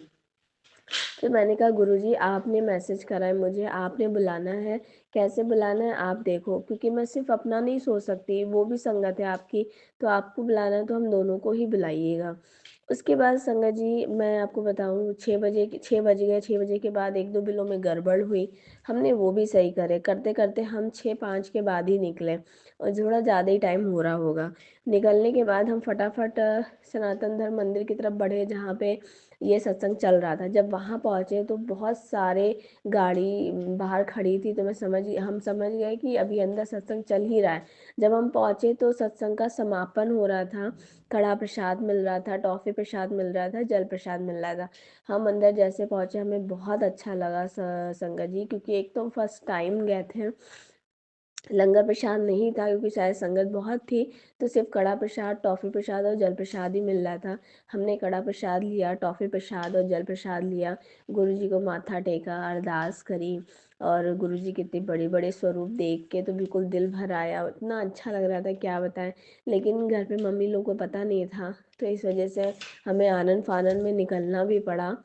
फिर मैंने कहा गुरुजी आपने मैसेज करा है मुझे, आपने बुलाना है, कैसे बुलाना है आप देखो, क्योंकि मैं सिर्फ अपना नहीं सोच सकती, वो भी संगत है आपकी। तो आपको बुलाना है तो हम दोनों को ही बुलाइएगा। उसके बाद संगत जी मैं आपको बताऊँ 6 बज गए, 6 बजे के बाद 1-2 बिलों में गड़बड़ हुई। हमने वो भी सही करे, करते-करते हम 6-5 के बाद ही निकले और थोड़ा ज़्यादा ही टाइम हो रहा होगा। निकलने के बाद हम फटाफट सनातन धर्म मंदिर की तरफ बढ़े, जहाँ पे ये सत्संग चल रहा था। जब वहाँ पहुँचे तो बहुत सारे गाड़ी बाहर खड़ी थी, तो हम समझ गए कि अभी अंदर सत्संग चल ही रहा है। जब हम पहुँचे तो सत्संग का समापन हो रहा था, कड़ा प्रसाद मिल रहा था, टॉफ़ी प्रसाद मिल रहा था, जल प्रसाद मिल रहा था। हम अंदर जैसे पहुँचे हमें बहुत अच्छा लगा संगत जी, क्योंकि एक तो फर्स्ट टाइम गए थे, लंगर प्रसाद नहीं था क्योंकि शायद संगत बहुत थी, तो सिर्फ कड़ा प्रसाद, टॉफ़ी प्रसाद और जल प्रसाद ही मिल रहा था। हमने कड़ा प्रसाद लिया, टॉफ़ी प्रसाद और जल प्रसाद लिया, गुरुजी को माथा टेका, अरदास करी। और गुरुजी के इतने बड़े बड़े स्वरूप देख के तो बिल्कुल दिल भर आया, इतना अच्छा लग रहा था क्या बताएं। लेकिन घर पे मम्मी लोग को पता नहीं था, तो इस वजह से हमें आनन फानन में निकलना भी पड़ा।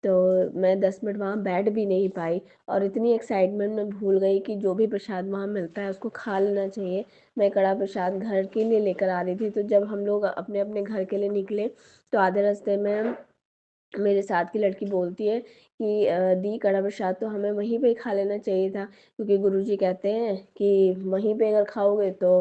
तो मैं 10 मिनट वहाँ बैठ भी नहीं पाई और इतनी एक्साइटमेंट में भूल गई कि जो भी प्रसाद वहाँ मिलता है उसको खा लेना चाहिए। मैं कड़ा प्रसाद घर के लिए लेकर आ रही थी, तो जब हम लोग अपने अपने घर के लिए निकले तो आधे रास्ते में मेरे साथ की लड़की बोलती है कि दी कड़ा प्रसाद तो हमें वहीं पे ही खा लेना चाहिए था, क्योंकि गुरुजी कहते हैं कि वहीं पे अगर खाओगे तो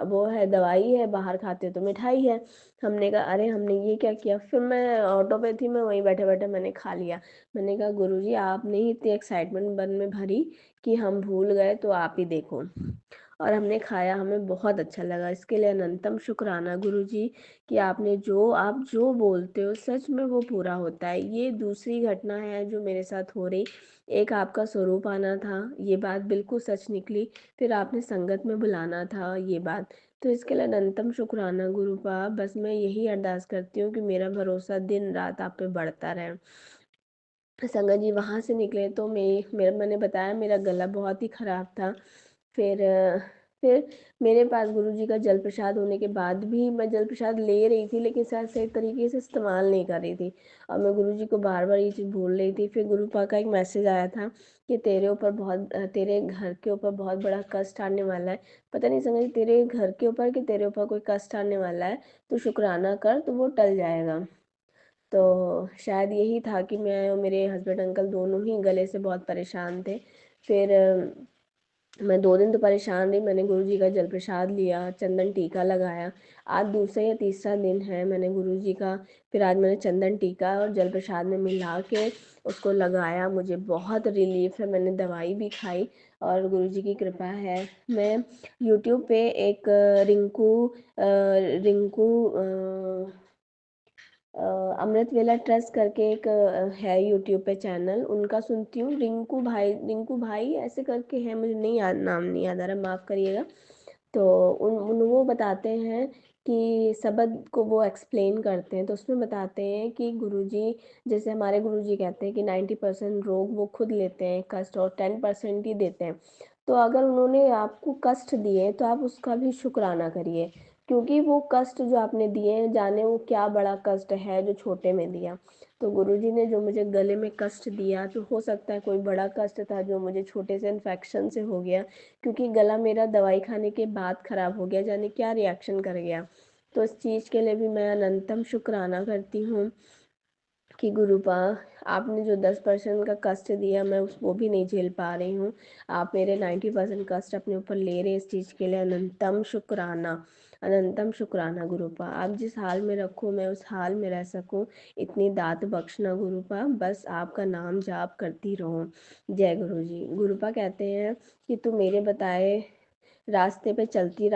वो है दवाई है, बाहर खाते हो तो मिठाई है। हमने कहा अरे हमने ये क्या किया, फिर मैं ऑटो पे थी, मैं वहीं बैठे बैठे मैंने खा लिया। मैंने कहा गुरुजी आपने ही इतनी एक्साइटमेंट मन में भरी कि हम भूल गए, तो आप ही देखो। और हमने खाया, हमें बहुत अच्छा लगा। इसके लिए अनंतम शुक्राना गुरुजी कि आपने आप जो बोलते हो सच में वो पूरा होता है। ये दूसरी घटना है जो मेरे साथ हो रही। एक आपका स्वरूप आना था, ये बात बिल्कुल सच निकली। फिर आपने संगत में बुलाना था, ये बात। तो इसके लिए अनंतम शुक्राना गुरुपा। बस मैं यही अरदास करती हूँ कि मेरा भरोसा दिन रात आप पे बढ़ता रहे। संगत जी वहाँ से निकले तो मेरा मैंने बताया मेरा गला बहुत ही ख़राब था। फिर फिर मेरे पास गुरुजी का जल प्रसाद होने के बाद भी मैं जल प्रसाद ले रही थी, लेकिन शायद सही तरीके से इस्तेमाल नहीं कर रही थी और मैं गुरुजी को बार बार ये चीज़ भूल रही थी। फिर गुरुपा का एक मैसेज आया था कि तेरे घर के ऊपर बहुत बड़ा कष्ट आने वाला है। पता नहीं संगत जी तेरे घर के ऊपर कि तेरे ऊपर कोई कष्ट आने वाला है, तो शुक्राना कर तो वो टल जाएगा। तो शायद यही था कि मैं और मेरे हस्बैंड अंकल दोनों ही गले से बहुत परेशान थे। फिर मैं 2 दिन तो परेशान रही। मैंने गुरुजी का जल प्रसाद लिया, चंदन टीका लगाया। आज दूसरा या तीसरा दिन है मैंने गुरुजी का, फिर आज मैंने चंदन टीका और जल प्रसाद में मिला के उसको लगाया। मुझे बहुत रिलीफ है, मैंने दवाई भी खाई और गुरुजी की कृपा है। मैं यूट्यूब पे एक रिंकू अमृत वेला ट्रस्ट करके एक है यूट्यूब पे चैनल, उनका सुनती हूँ। रिंकू भाई ऐसे करके है, मुझे नहीं याद, नाम नहीं याद आ रहा, माफ़ करिएगा। तो वो बताते हैं कि शब्द को वो एक्सप्लेन करते हैं, तो उसमें बताते हैं कि गुरुजी, जैसे हमारे गुरुजी कहते हैं कि 90% रोग वो खुद लेते हैं कष्ट, और 10% ही देते हैं। तो अगर उन्होंने आपको कष्ट दिए तो आप उसका भी शुक्राना करिए, क्योंकि वो कष्ट जो आपने दिए हैं, जाने वो क्या बड़ा कष्ट है जो छोटे में दिया। तो गुरुजी ने जो मुझे गले में कष्ट दिया, तो हो सकता है कोई बड़ा कष्ट था जो मुझे छोटे से इन्फेक्शन से हो गया, क्योंकि गला मेरा दवाई खाने के बाद ख़राब हो गया, जाने क्या रिएक्शन कर गया। तो इस चीज़ के लिए भी मैं अनंतम शुक्राना करती हूँ कि गुरुपा, आपने जो 10% का कष्ट दिया मैं वो भी नहीं झेल पा रही हूँ। आप मेरे 90% कष्ट अपने ऊपर ले रहे हैं, इस चीज़ के लिए अनंतम शुक्राना। अनंतम शुक्राना गुरुपा। आप जिस हाल में रखो मैं उस हाल में रह सकूँ, इतनी दात बख्शना गुरुपा। बस आपका नाम जाप करती रहूँ। जय गुरु जी। गुरुपा कहते हैं कि तू मेरे बताए रास्ते पे चलती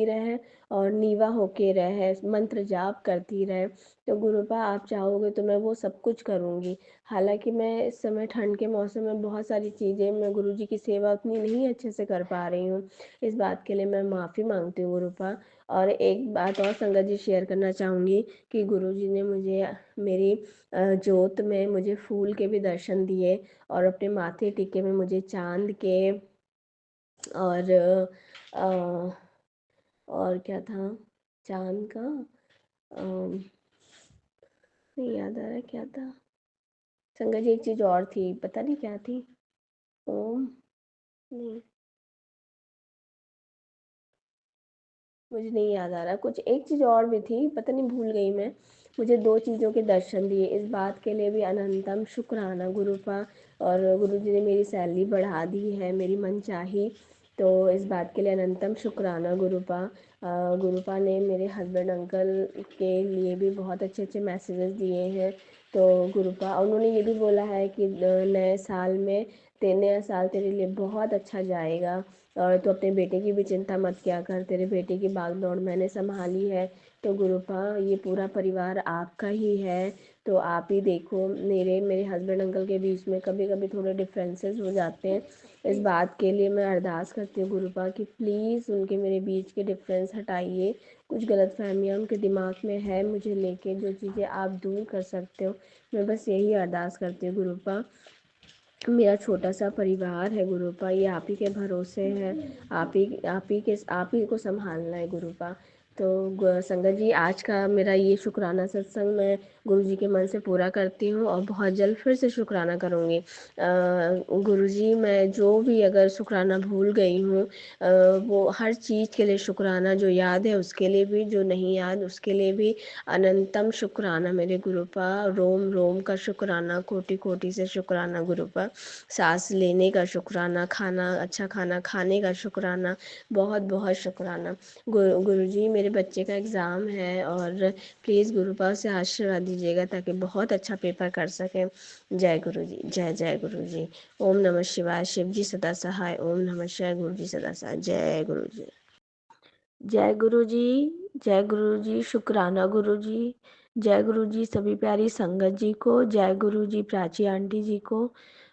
रहे और नीवा होके रहे, मंत्र जाप करती रहे। तो गुरुपा आप चाहोगे तो मैं वो सब कुछ करूँगी। हालांकि मैं इस समय ठंड के मौसम में बहुत सारी चीज़ें मैं गुरुजी की सेवा उतनी नहीं अच्छे से कर पा रही हूँ। इस बात के लिए मैं माफ़ी मांगती हूँ गुरुपा। और एक बात और संगत जी शेयर करना चाहूँगी कि गुरुजी ने मुझे मेरी जोत में मुझे फूल के भी दर्शन दिए, और अपने माथे टीके में मुझे चांद के और और क्या था, चांद का नहीं याद आ रहा क्या था संगत जी। एक चीज़ और थी, पता नहीं क्या थी। ओम नहीं, मुझे नहीं याद आ रहा। कुछ एक चीज़ और भी थी, पता नहीं, भूल गई मैं। मुझे 2 चीज़ों के दर्शन दिए, इस बात के लिए भी अनंतम शुक्राना गुरुपा। और गुरु जी ने मेरी सैलरी बढ़ा दी है, मेरी मनचाही। तो इस बात के लिए अनंतम शुक्राना गुरुपा। गुरुपा ने मेरे हस्बैंड अंकल के लिए भी बहुत अच्छे अच्छे मैसेजेस दिए हैं। तो गुरुपा उन्होंने ये भी बोला है कि नए साल में नया साल तेरे लिए बहुत अच्छा जाएगा, और तू अपने बेटे की भी चिंता मत किया कर, तेरे बेटे की भाग दौड़ मैंने संभाली है। तो गुरुपा ये पूरा परिवार आपका ही है, तो आप ही देखो। मेरे मेरे हस्बैंड अंकल के बीच में कभी कभी थोड़े डिफरेंसेस हो जाते हैं। इस बात के लिए मैं अरदास करती हूँ गुरुपा कि प्लीज़ उनके मेरे बीच के डिफरेंस हटाइए। कुछ गलतफहमियाँ उनके दिमाग में है मुझे लेके, जो चीज़ें आप दूर कर सकते हो, मैं बस यही अरदास करती हूँ गुरुपा। मेरा छोटा सा परिवार है गुरुपा, ये आप ही के भरोसे है। आप ही को संभालना है गुरुपा। तो संगत जी, आज का मेरा ये शुक्राना सत्संग मैं गुरु जी के मन से पूरा करती हूँ और बहुत जल्द फिर से शुक्राना करूँगी। गुरु जी, मैं जो भी अगर शुक्राना भूल गई हूँ, वो हर चीज़ के लिए शुक्राना, जो याद है उसके लिए भी, जो नहीं याद उसके लिए भी अनंतम शुक्राना मेरे गुरुपा। रोम रोम का शुक्राना, कोटि कोटि से शुक्राना गुरुपा। सांस लेने का शुक्राना, खाना, अच्छा खाना खाने का शुक्राना, बहुत बहुत शुक्राना। गुरुजी, मेरे बच्चे का एग्ज़ाम है और प्लीज़ गुरुपा से आशीर्वाद दीजिएगा ताकि बहुत अच्छा पेपर कर सके। जय गुरु जी, जय जय गुरु जी। ओम नमः शिवाय, शिव जी सदा सहाय। ओम नमः शिवाय, गुरु जी सदा सहाय। जय गुरु जी। जय गुरु जी, जय गुरु जी, शुक्राना गुरु जी। जय गुरु जी सभी प्यारी संगत जी को। जय गुरु जी प्राची आंटी जी को।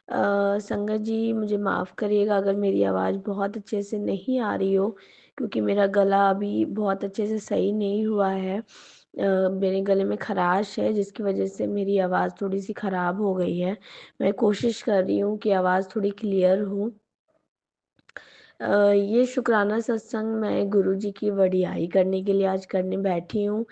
संगत जी, मुझे माफ़ करिएगा अगर मेरी आवाज़ बहुत अच्छे से नहीं आ रही हो, क्योंकि मेरा गला अभी बहुत अच्छे से सही नहीं हुआ है। मेरे गले में खराश है जिसकी वजह से मेरी आवाज़ थोड़ी सी ख़राब हो गई है। मैं कोशिश कर रही हूँ कि आवाज़ थोड़ी क्लियर हो। ये शुक्राना सत्संग मैं गुरु जी की वडियाई करने के लिए आज करने बैठी हूँ,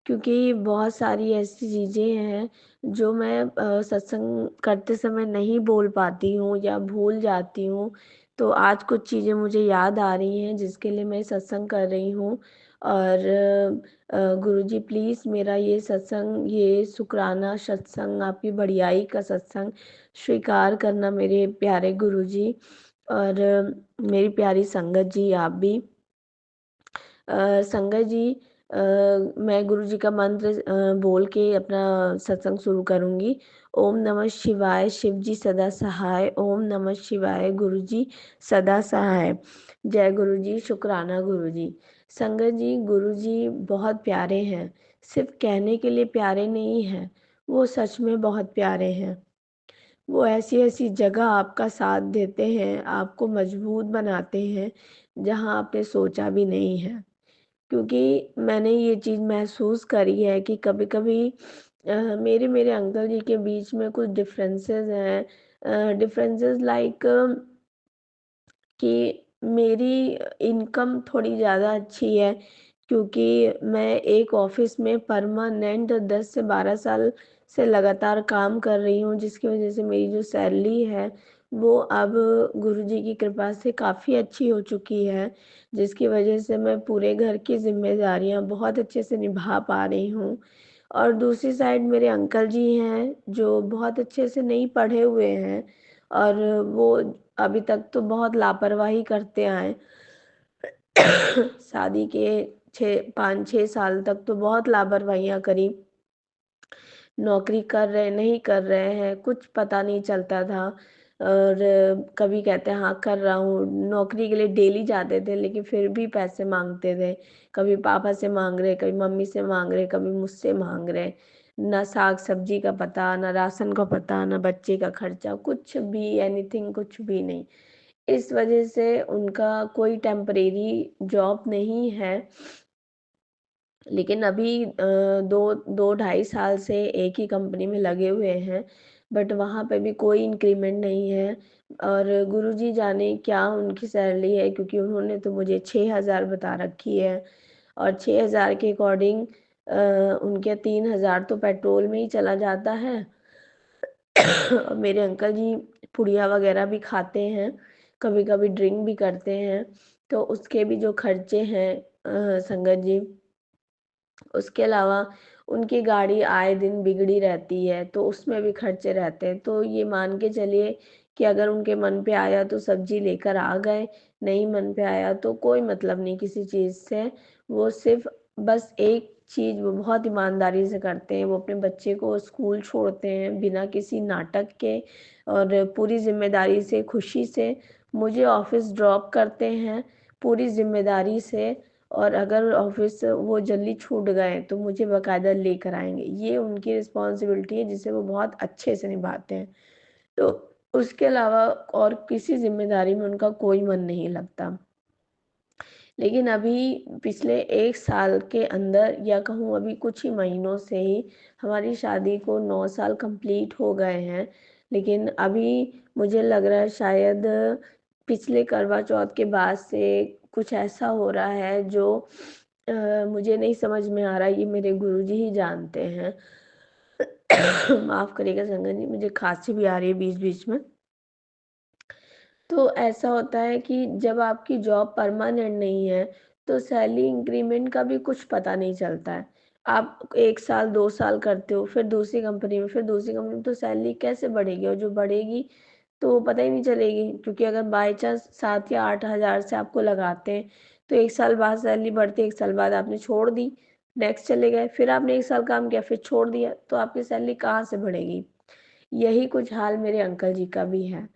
क्योंकि बहुत सारी ऐसी चीज़ें हैं जो मैं सत्संग करते समय नहीं बोल पाती हूँ या भूल जाती हूँ। तो आज कुछ चीज़ें मुझे याद आ रही हैं जिसके लिए मैं सत्संग कर रही हूँ। और गुरुजी, प्लीज़ मेरा ये सत्संग, ये शुक्राना सत्संग, आपकी बढ़ियाई का सत्संग स्वीकार करना मेरे प्यारे गुरुजी। और मेरी प्यारी संगत जी, आप भी। संगत जी, मैं गुरु जी का मंत्र बोल के अपना सत्संग शुरू करूँगी। ओम नमः शिवाय, शिव जी सदा सहाय। ओम नमः शिवाय, गुरु जी सदा सहाय। जय गुरु जी, शुक्राना गुरु जी। संगत जी, गुरु जी बहुत प्यारे हैं। सिर्फ कहने के लिए प्यारे नहीं हैं, वो सच में बहुत प्यारे हैं। वो ऐसी ऐसी जगह आपका साथ देते हैं, आपको मजबूत बनाते हैं, जहाँ आपने सोचा भी नहीं है। क्योंकि मैंने ये चीज़ महसूस करी है कि कभी-कभी मेरे मेरे अंकल जी के बीच में कुछ डिफरेंसेस हैं। डिफरेंसेस लाइक कि मेरी इनकम थोड़ी ज़्यादा अच्छी है, क्योंकि मैं एक ऑफ़िस में परमानेंट 10 से 12 साल से लगातार काम कर रही हूँ, जिसकी वज़ह से मेरी जो सैलरी है, वो अब गुरुजी की कृपा से काफ़ी अच्छी हो चुकी है, जिसकी वज़ह से मैं पूरे घर की ज़िम्मेदारियाँ बहुत अच्छे से निभा पा रही हूँ। और दूसरी साइड मेरे अंकल जी हैं, जो बहुत अच्छे से नहीं पढ़े हुए हैं और वो अभी तक तो बहुत लापरवाही करते आए। शादी के 5-6 साल तक तो बहुत लापरवाहियाँ करी। नौकरी कर रहे नहीं कर रहे हैं, कुछ पता नहीं चलता था। और कभी कहते हैं हाँ कर रहा हूँ, नौकरी के लिए डेली जाते थे लेकिन फिर भी पैसे माँगते थे। कभी पापा से माँग रहे, कभी मम्मी से माँग रहे, कभी मुझसे माँग रहे। ना साग-सब्जी का पता, ना राशन का पता, ना बच्चे का खर्चा, कुछ भी एनीथिंग, कुछ भी नहीं। इस वजह से उनका कोई टेम्परेरी जॉब नहीं है। लेकिन अभी 2 ढाई साल से एक ही कंपनी में लगे हुए हैं, बट वहाँ पे भी कोई इंक्रीमेंट नहीं है। और गुरुजी जाने क्या उनकी सैलरी है, क्योंकि उन्होंने तो मुझे 6,000 बता रखी है और 6,000 के अकॉर्डिंग उनके 3,000 तो पेट्रोल में ही चला जाता है। और मेरे अंकल जी पुड़िया वगैरह भी खाते हैं, कभी-कभी ड्रिंक भी करते हैं, तो उसके भी जो खर्चे हैं संगत जी, उसके अलावा उनकी गाड़ी आए दिन बिगड़ी रहती है, तो उसमें भी खर्चे रहते हैं। तो ये मान के चलिए कि अगर उनके मन पे आया तो सब्ज़ी लेकर आ गए, नहीं मन पे आया तो कोई मतलब नहीं किसी चीज़ से। वो सिर्फ़ बस एक चीज़ वो बहुत ईमानदारी से करते हैं, वो अपने बच्चे को स्कूल छोड़ते हैं बिना किसी नाटक के और पूरी ज़िम्मेदारी से, खुशी से। मुझे ऑफ़िस ड्रॉप करते हैं पूरी ज़िम्मेदारी से, और अगर ऑफ़िस वो जल्दी छूट गए तो मुझे बाकायदा लेकर आएँगे। ये उनकी रिस्पॉन्सिबिलिटी है जिसे वो बहुत अच्छे से निभाते हैं। तो उसके अलावा और किसी ज़िम्मेदारी में उनका कोई मन नहीं लगता। लेकिन अभी पिछले 1 साल के अंदर, या कहूँ अभी कुछ ही महीनों से ही हमारी शादी को 9 साल कंप्लीट हो गए हैं। लेकिन अभी मुझे लग रहा है शायद पिछले करवा चौथ के बाद से कुछ ऐसा हो रहा है जो मुझे नहीं समझ में आ रहा, ये मेरे गुरुजी ही जानते हैं। माफ़ करिएगा संगत जी, मुझे खाँसी भी आ रही है बीच-बीच में। तो ऐसा होता है कि जब आपकी जॉब परमानेंट नहीं है, तो सैलरी इंक्रीमेंट का भी कुछ पता नहीं चलता है। आप 1 साल, 2 साल करते हो, फिर दूसरी कंपनी में, फिर दूसरी कंपनी में, तो सैलरी कैसे बढ़ेगी? और जो बढ़ेगी, तो वो पता ही नहीं चलेगी, क्योंकि अगर बाय चांस 7 या 8 हज़ार से आपको लगाते हैं, तो 1 साल बाद सैलरी बढ़ती है, 1 साल बाद आपने छोड़ दी, नेक्स्ट चले गए, फिर आपने 1 साल काम किया, फिर छोड़ दिया, तो आपकी सैलरी कहाँ से बढ़ेगी? यही कुछ हाल मेरे अंकल जी का भी है।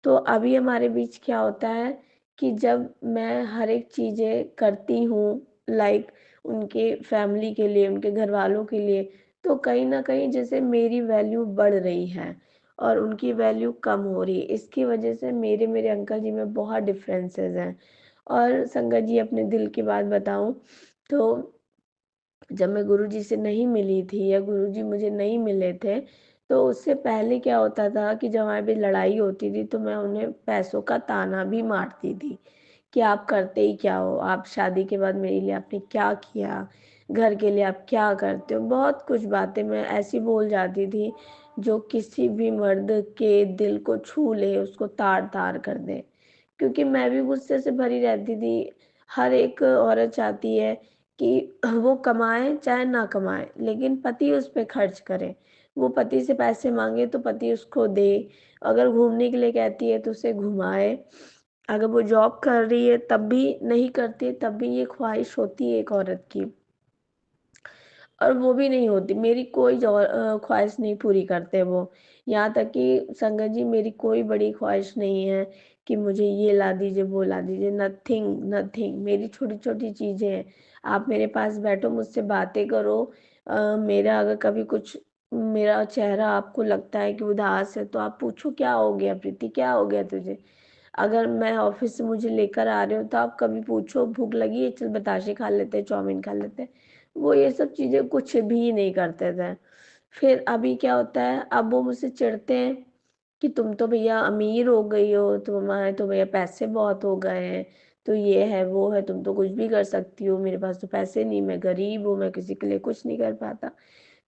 तो अभी हमारे बीच क्या होता है कि जब मैं हर एक चीज़ें करती हूँ, लाइक उनके फैमिली के लिए, उनके घरवालों के लिए, तो कहीं न कहीं जैसे मेरी वैल्यू बढ़ रही है और उनकी वैल्यू कम हो रही है। इसकी वजह से मेरे अंकल जी में बहुत डिफरेंसेस हैं। और संगत जी, अपने दिल की बात बताऊँ तो जब मैं गुरुजी से नहीं मिली थी या गुरुजी मुझे नहीं मिले थे, तो उससे पहले क्या होता था कि जब हमारे बीच लड़ाई होती थी, तो मैं उन्हें पैसों का ताना भी मारती थी कि आप करते ही क्या हो? आप शादी के बाद मेरे लिए आपने क्या किया? घर के लिए आप क्या करते हो? बहुत कुछ बातें मैं ऐसी बोल जाती थी, जो किसी भी मर्द के दिल को छू ले, उसको तार-तार कर दे। क्योंकि मैं भी गुस्से से भरी रहती थी। हर एक औरत चाहती है कि वो कमाए चाहे ना कमाए, लेकिन पति उस पे खर्च करे। वो पति से पैसे माँगे तो पति उसको दे, अगर घूमने के लिए कहती है तो उसे घुमाए। अगर वो जॉब कर रही है तब भी नहीं करती, तब भी ये ख्वाहिश होती है एक औरत की। और वो भी नहीं होती, मेरी कोई ख्वाहिश नहीं पूरी करते वो। यहाँ तक कि संगत जी, मेरी कोई बड़ी ख्वाहिश नहीं है कि मुझे ये ला दीजिए, वो ला दीजिए, नथिंग, नथिंग। मेरी छोटी-छोटी चीज़ें हैं। आप मेरे पास बैठो, मुझसे बातें करो। मेरा अगर कभी कुछ मेरा चेहरा आपको लगता है कि उदास है, तो आप पूछो, क्या हो गया प्रीति, क्या हो गया तुझे? अगर मैं ऑफ़िस से मुझे लेकर आ रहे हो, तो आप कभी पूछो, भूख लगी है? चल बताशे खा लेते हैं, चाउमीन खा लेते हैं। वो ये सब चीज़ें कुछ भी नहीं करते थे। फिर अभी क्या होता है, अब वो मुझसे चिढ़ते हैं कि तुम तो भैया अमीर हो गई हो, तुम्हारे तो भैया पैसे बहुत हो गए हैं, तो ये है, वो है, तुम तो कुछ भी कर सकती हो, मेरे पास तो पैसे नहीं, मैं गरीब हूँ, मैं किसी के लिए कुछ नहीं कर पाता।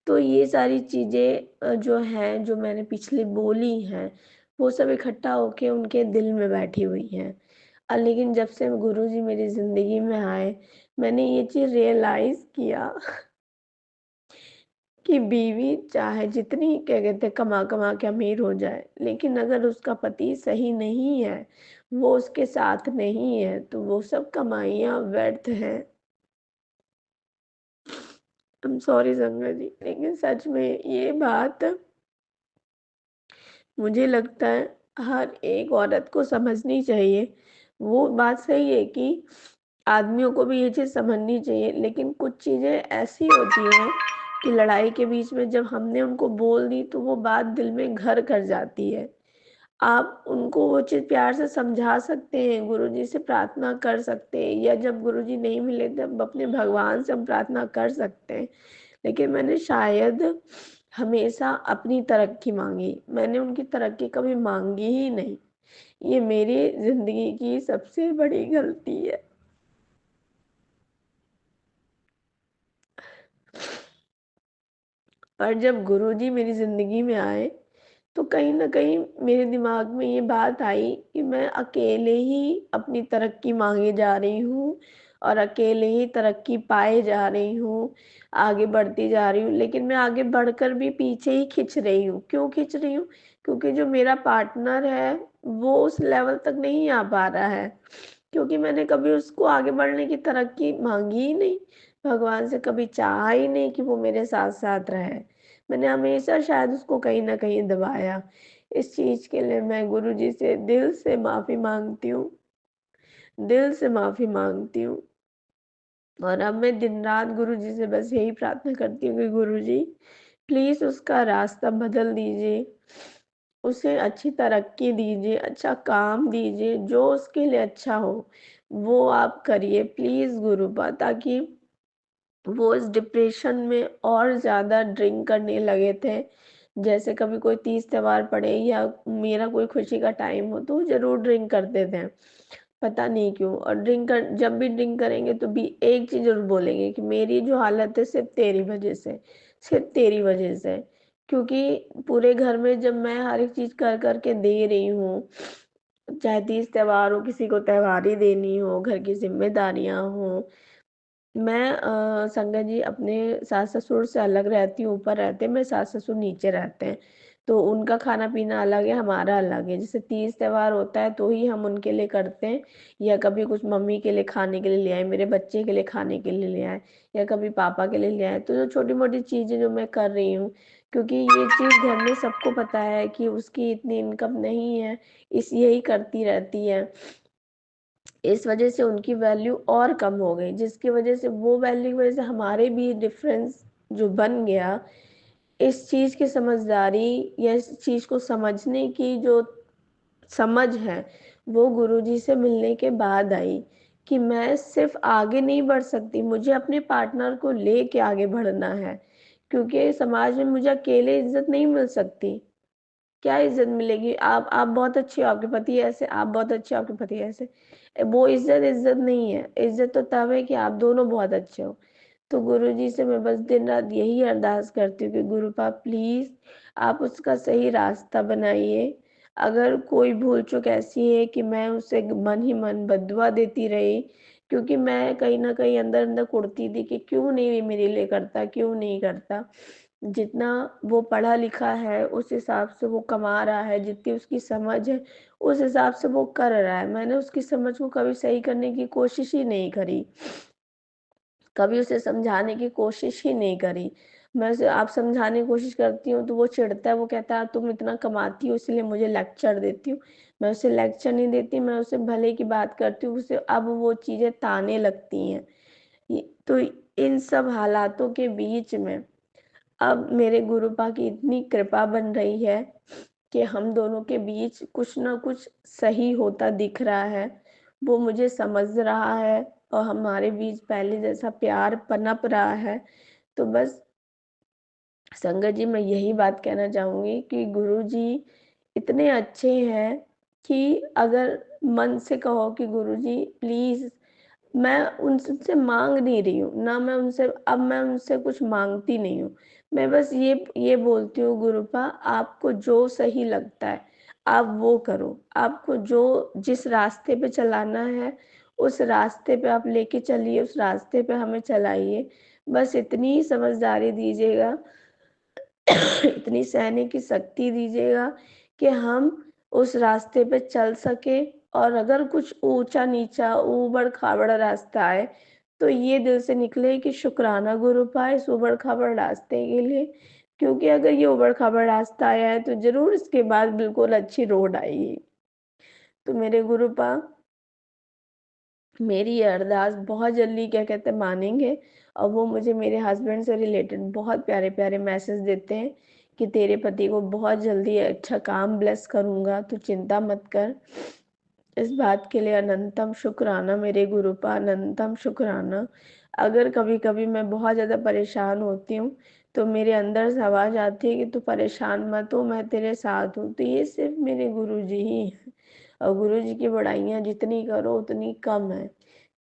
तो ये सारी चीज़ें जो हैं, जो मैंने पिछले बोली हैं, वो सब इकट्ठा होके उनके दिल में बैठी हुई हैं। लेकिन जब से गुरुजी मेरी ज़िंदगी में आए, मैंने ये चीज़ रियलाइज़ किया कि बीवी चाहे जितनी क्या कहते हैं कमा-कमा के अमीर हो जाए, लेकिन अगर उसका पति सही नहीं है, वो उसके साथ नहीं है, तो वो सब कमाइयाँ व्यर्थ हैं। आई एम सॉरी संगत जी, लेकिन सच में ये बात मुझे लगता है हर एक औरत को समझनी चाहिए। वो बात सही है कि आदमियों को भी ये चीज़ समझनी चाहिए, लेकिन कुछ चीज़ें ऐसी होती हैं कि लड़ाई के बीच में जब हमने उनको बोल दी, तो वो बात दिल में घर कर जाती है। आप उनको वो चीज़ प्यार से समझा सकते हैं, गुरुजी से प्रार्थना कर सकते हैं, या जब गुरुजी नहीं मिले तब अपने भगवान से हम प्रार्थना कर सकते हैं। लेकिन मैंने शायद हमेशा अपनी तरक्की माँगी, मैंने उनकी तरक्की कभी माँगी ही नहीं। ये मेरी ज़िंदगी की सबसे बड़ी गलती है। और जब गुरुजी मेरी ज़िंदगी में आए, तो कहीं न कहीं मेरे दिमाग में ये बात आई कि मैं अकेले ही अपनी तरक्की माँगे जा रही हूँ और अकेले ही तरक्की पाए जा रही हूँ, आगे बढ़ती जा रही हूँ। लेकिन मैं आगे बढ़कर भी पीछे ही खिंच रही हूँ। क्यों खिंच रही हूँ? क्योंकि जो मेरा पार्टनर है, वो उस लेवल तक नहीं आ पा रहा है। क्योंकि मैंने कभी उसको आगे बढ़ने की तरक्की माँगी ही नहीं। भगवान से कभी चाहा ही नहीं कि वो मेरे साथ-साथ रहे। मैंने हमेशा शायद उसको कहीं न कहीं दबाया। इस चीज़ के लिए मैं गुरुजी से दिल से माफ़ी माँगती हूँ, दिल से माफ़ी माँगती हूँ। और अब मैं दिन-रात गुरुजी से बस यही प्रार्थना करती हूँ कि गुरुजी प्लीज़ उसका रास्ता बदल दीजिए, उसे अच्छी तरक्की दीजिए, अच्छा काम दीजिए, जो उसके लिए अच्छा हो, वो आप करिए प्लीज़ गुरुबा, ताकि वो इस डिप्रेशन में और ज़्यादा ड्रिंक करने लगे थे। जैसे कभी कोई तीज त्योहार पड़े या मेरा कोई खुशी का टाइम हो, तो वो ज़रूर ड्रिंक करते थे। पता नहीं क्यों। और जब भी ड्रिंक करेंगे तो भी एक चीज़ ज़रूर बोलेंगे कि मेरी जो हालत है सिर्फ़ तेरी वज़ह से, सिर्फ़ तेरी वज़ह से। क्योंकि पूरे घर में जब मैं हर एक चीज़ कर के दे रही हूँ, चाहे तीज त्योहार हो, किसी को त्योहारी देनी हो, घर की ज़िम्मेदारियाँ हों, मैं संगत जी अपने सास-ससुर से अलग रहती हूँ, ऊपर रहते हैं, मेरे सास-ससुर नीचे रहते हैं। तो उनका खाना-पीना अलग है, हमारा अलग है। जैसे तीज त्योहार होता है तो ही हम उनके लिए करते हैं, या कभी कुछ मम्मी के लिए खाने के लिए ले आए, मेरे बच्चे के लिए खाने के लिए ले आए, या कभी पापा के लिए ले आए। तो जो छोटी-मोटी चीज़ें जो मैं कर रही हूँ, क्योंकि ये चीज़ घर में सबको पता है कि उसकी इतनी इनकम नहीं है, यही करती रहती है। इस वजह से उनकी वैल्यू और कम हो गई, जिसकी वजह से वो वैल्यू की वजह से हमारे बीच डिफ़रेंस जो बन गया, इस चीज़ की समझदारी या इस चीज़ को समझने की जो समझ है, वो गुरुजी से मिलने के बाद आई कि मैं सिर्फ़ आगे नहीं बढ़ सकती, मुझे अपने पार्टनर को लेके आगे बढ़ना है। क्योंकि समाज में मुझे अकेले इज़्ज़त नहीं मिल सकती। क्या इज़्ज़त मिलेगी? आप बहुत अच्छे हो, आपके पति ऐसे, आप बहुत अच्छे हो, आपके पति ऐसे। वो इज़्ज़त नहीं है। इज़्ज़त तो तब है कि आप दोनों बहुत अच्छे हो। तो गुरुजी से मैं बस दिन-रात यही अरदास करती हूँ कि गुरुपा प्लीज़ आप उसका सही रास्ता बनाइए। अगर कोई भूल-चूक ऐसी है कि मैं उसे मन ही मन बद्दुआ देती रही, क्योंकि मैं कहीं न कहीं अंदर-अंदर कुढ़ती थी कि क्यों नहीं ये मेरे लिए करता, क्यों नहीं करता। जितना वो पढ़ा-लिखा है, उस हिसाब से वो कमा रहा है, जितनी उसकी समझ है, उस हिसाब से वो कर रहा है। मैंने उसकी समझ को कभी सही करने की कोशिश ही नहीं करी। कभी उसे समझाने की कोशिश ही नहीं करी। मैं उसे आप समझाने की कोशिश करती हूँ तो वो चिढ़ता है, वो कहता है तुम इतना कमाती हो इसलिए मुझे लेक्चर देती हो। मैं उसे लेक्चर नहीं देती, मैं उससे भले की बात करती हूँ, उसे अब वो चीज़ें ताने लगती हैं। ये तो इन सब हालातों के बीच में अब मेरे गुरुपा की इतनी कृपा बन रही है कि हम दोनों के बीच कुछ न कुछ सही होता दिख रहा है। वो मुझे समझ रहा है और हमारे बीच पहले जैसा प्यार पनप रहा है। तो बस संगत जी मैं यही बात कहना चाहूँगी कि गुरुजी इतने अच्छे हैं कि अगर मन से कहो कि गुरुजी प्लीज़, मैं उनसे माँग नहीं रही हूँ, ना मैं उनसे कुछ माँगती नहीं हूँ। मैं बस ये बोलती हूँ गुरुपा आपको जो सही लगता है, आप वो करो। आपको जिस रास्ते पे चलाना है, उस रास्ते पे आप लेके चलिए, उस रास्ते पे हमें चलाइए। बस इतनी ही समझदारी दीजिएगा, इतनी सहने की शक्ति दीजिएगा कि हम उस रास्ते पे चल सकें, और अगर कुछ ऊँचा-नीचा, ऊबड़-खाबड़ रास्ता आए, तो ये दिल से निकले कि शुक्राना गुरु पाए इस ऊबड़-खाबड़ रास्ते के लिए। क्योंकि अगर ये ऊबड़-खाबड़ रास्ता आया है, तो ज़रूर इसके बाद बिल्कुल अच्छी रोड आएगी। तो मेरे गुरुपा मेरी ये अरदास बहुत जल्दी क्या कहते हैं मानेंगे, और वो मुझे मेरे हस्बैंड से रिलेटेड बहुत प्यारे-प्यारे मैसेज देते हैं कि तेरे पति को बहुत जल्दी अच्छा काम ब्लेस करूँगा, तू चिंता मत कर। इस बात के लिए अनंतम शुक्राना मेरे गुरुपा, अनंतम शुक्राना। अगर कभी-कभी मैं बहुत ज़्यादा परेशान होती हूँ, तो मेरे अंदर से आवाज़ आती है कि तू परेशान मत हो, मैं तेरे साथ हूँ। तो ये सिर्फ़ मेरे गुरुजी ही हैं, और गुरुजी की बड़ाइयाँ जितनी करो उतनी कम है।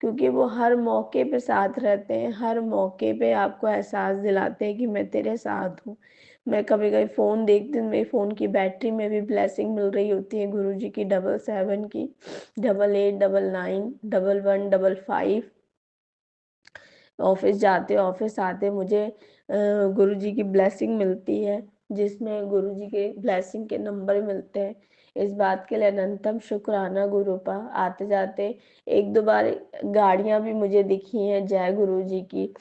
क्योंकि वो हर मौके पे साथ रहते हैं, हर मौके पे आपको एहसास दिलाते हैं कि मैं तेरे साथ हूँ। मैं कभी-कभी फ़ोन देखती हूँ, मेरे फ़ोन की बैटरी में भी ब्लेसिंग मिल रही होती है गुरुजी की 777 की, 88, 99, 11, 55। ऑफ़िस जाते, ऑफ़िस आते मुझे गुरुजी की ब्लेसिंग मिलती है, जिसमें गुरुजी के ब्लेसिंग के नंबर मिलते हैं। इस बात के लिए अनंतम शुक्राना गुरुपा। आते-जाते 1-2 बार गाड़ियाँ भी मुझे दिखी हैं जय गुरुजी की।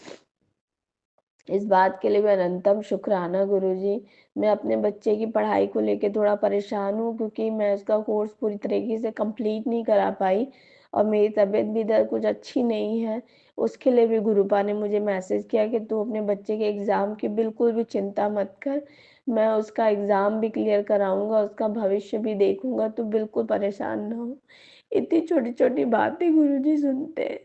इस बात के लिए भी अनंतम शुक्राना गुरुजी। मैं अपने बच्चे की पढ़ाई को लेके थोड़ा परेशान हूँ, क्योंकि मैं उसका कोर्स पूरी तरीके से कंप्लीट नहीं करा पाई, और मेरी तबीयत भी इधर कुछ अच्छी नहीं है। उसके लिए भी गुरुपा ने मुझे मैसेज किया कि तू अपने बच्चे के एग्ज़ाम की बिल्कुल भी चिंता मत कर। मैं उसका एग्ज़ाम भी क्लियर कराऊँगा, उसका भविष्य भी देखूँगा, तू बिल्कुल परेशान ना हो। इतनी छोटी-छोटी बातें गुरुजी सुनते हैं।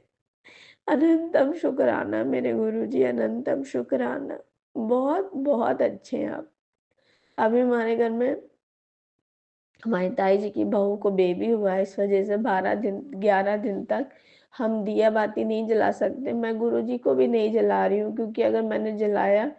अनंतम शुक्राना मेरे गुरुजी, अनंतम शुक्राना। बहुत, बहुत अच्छे हैं आप। अभी हमारे घर में हमारी ताई जी की बहू को बेबी हुआ है, इस वजह से 12 दिन 11 दिन तक हम दिया बाती नहीं जला सकते। मैं गुरुजी को भी नहीं जला रही हूँ, क्योंकि अगर मैंने जलाया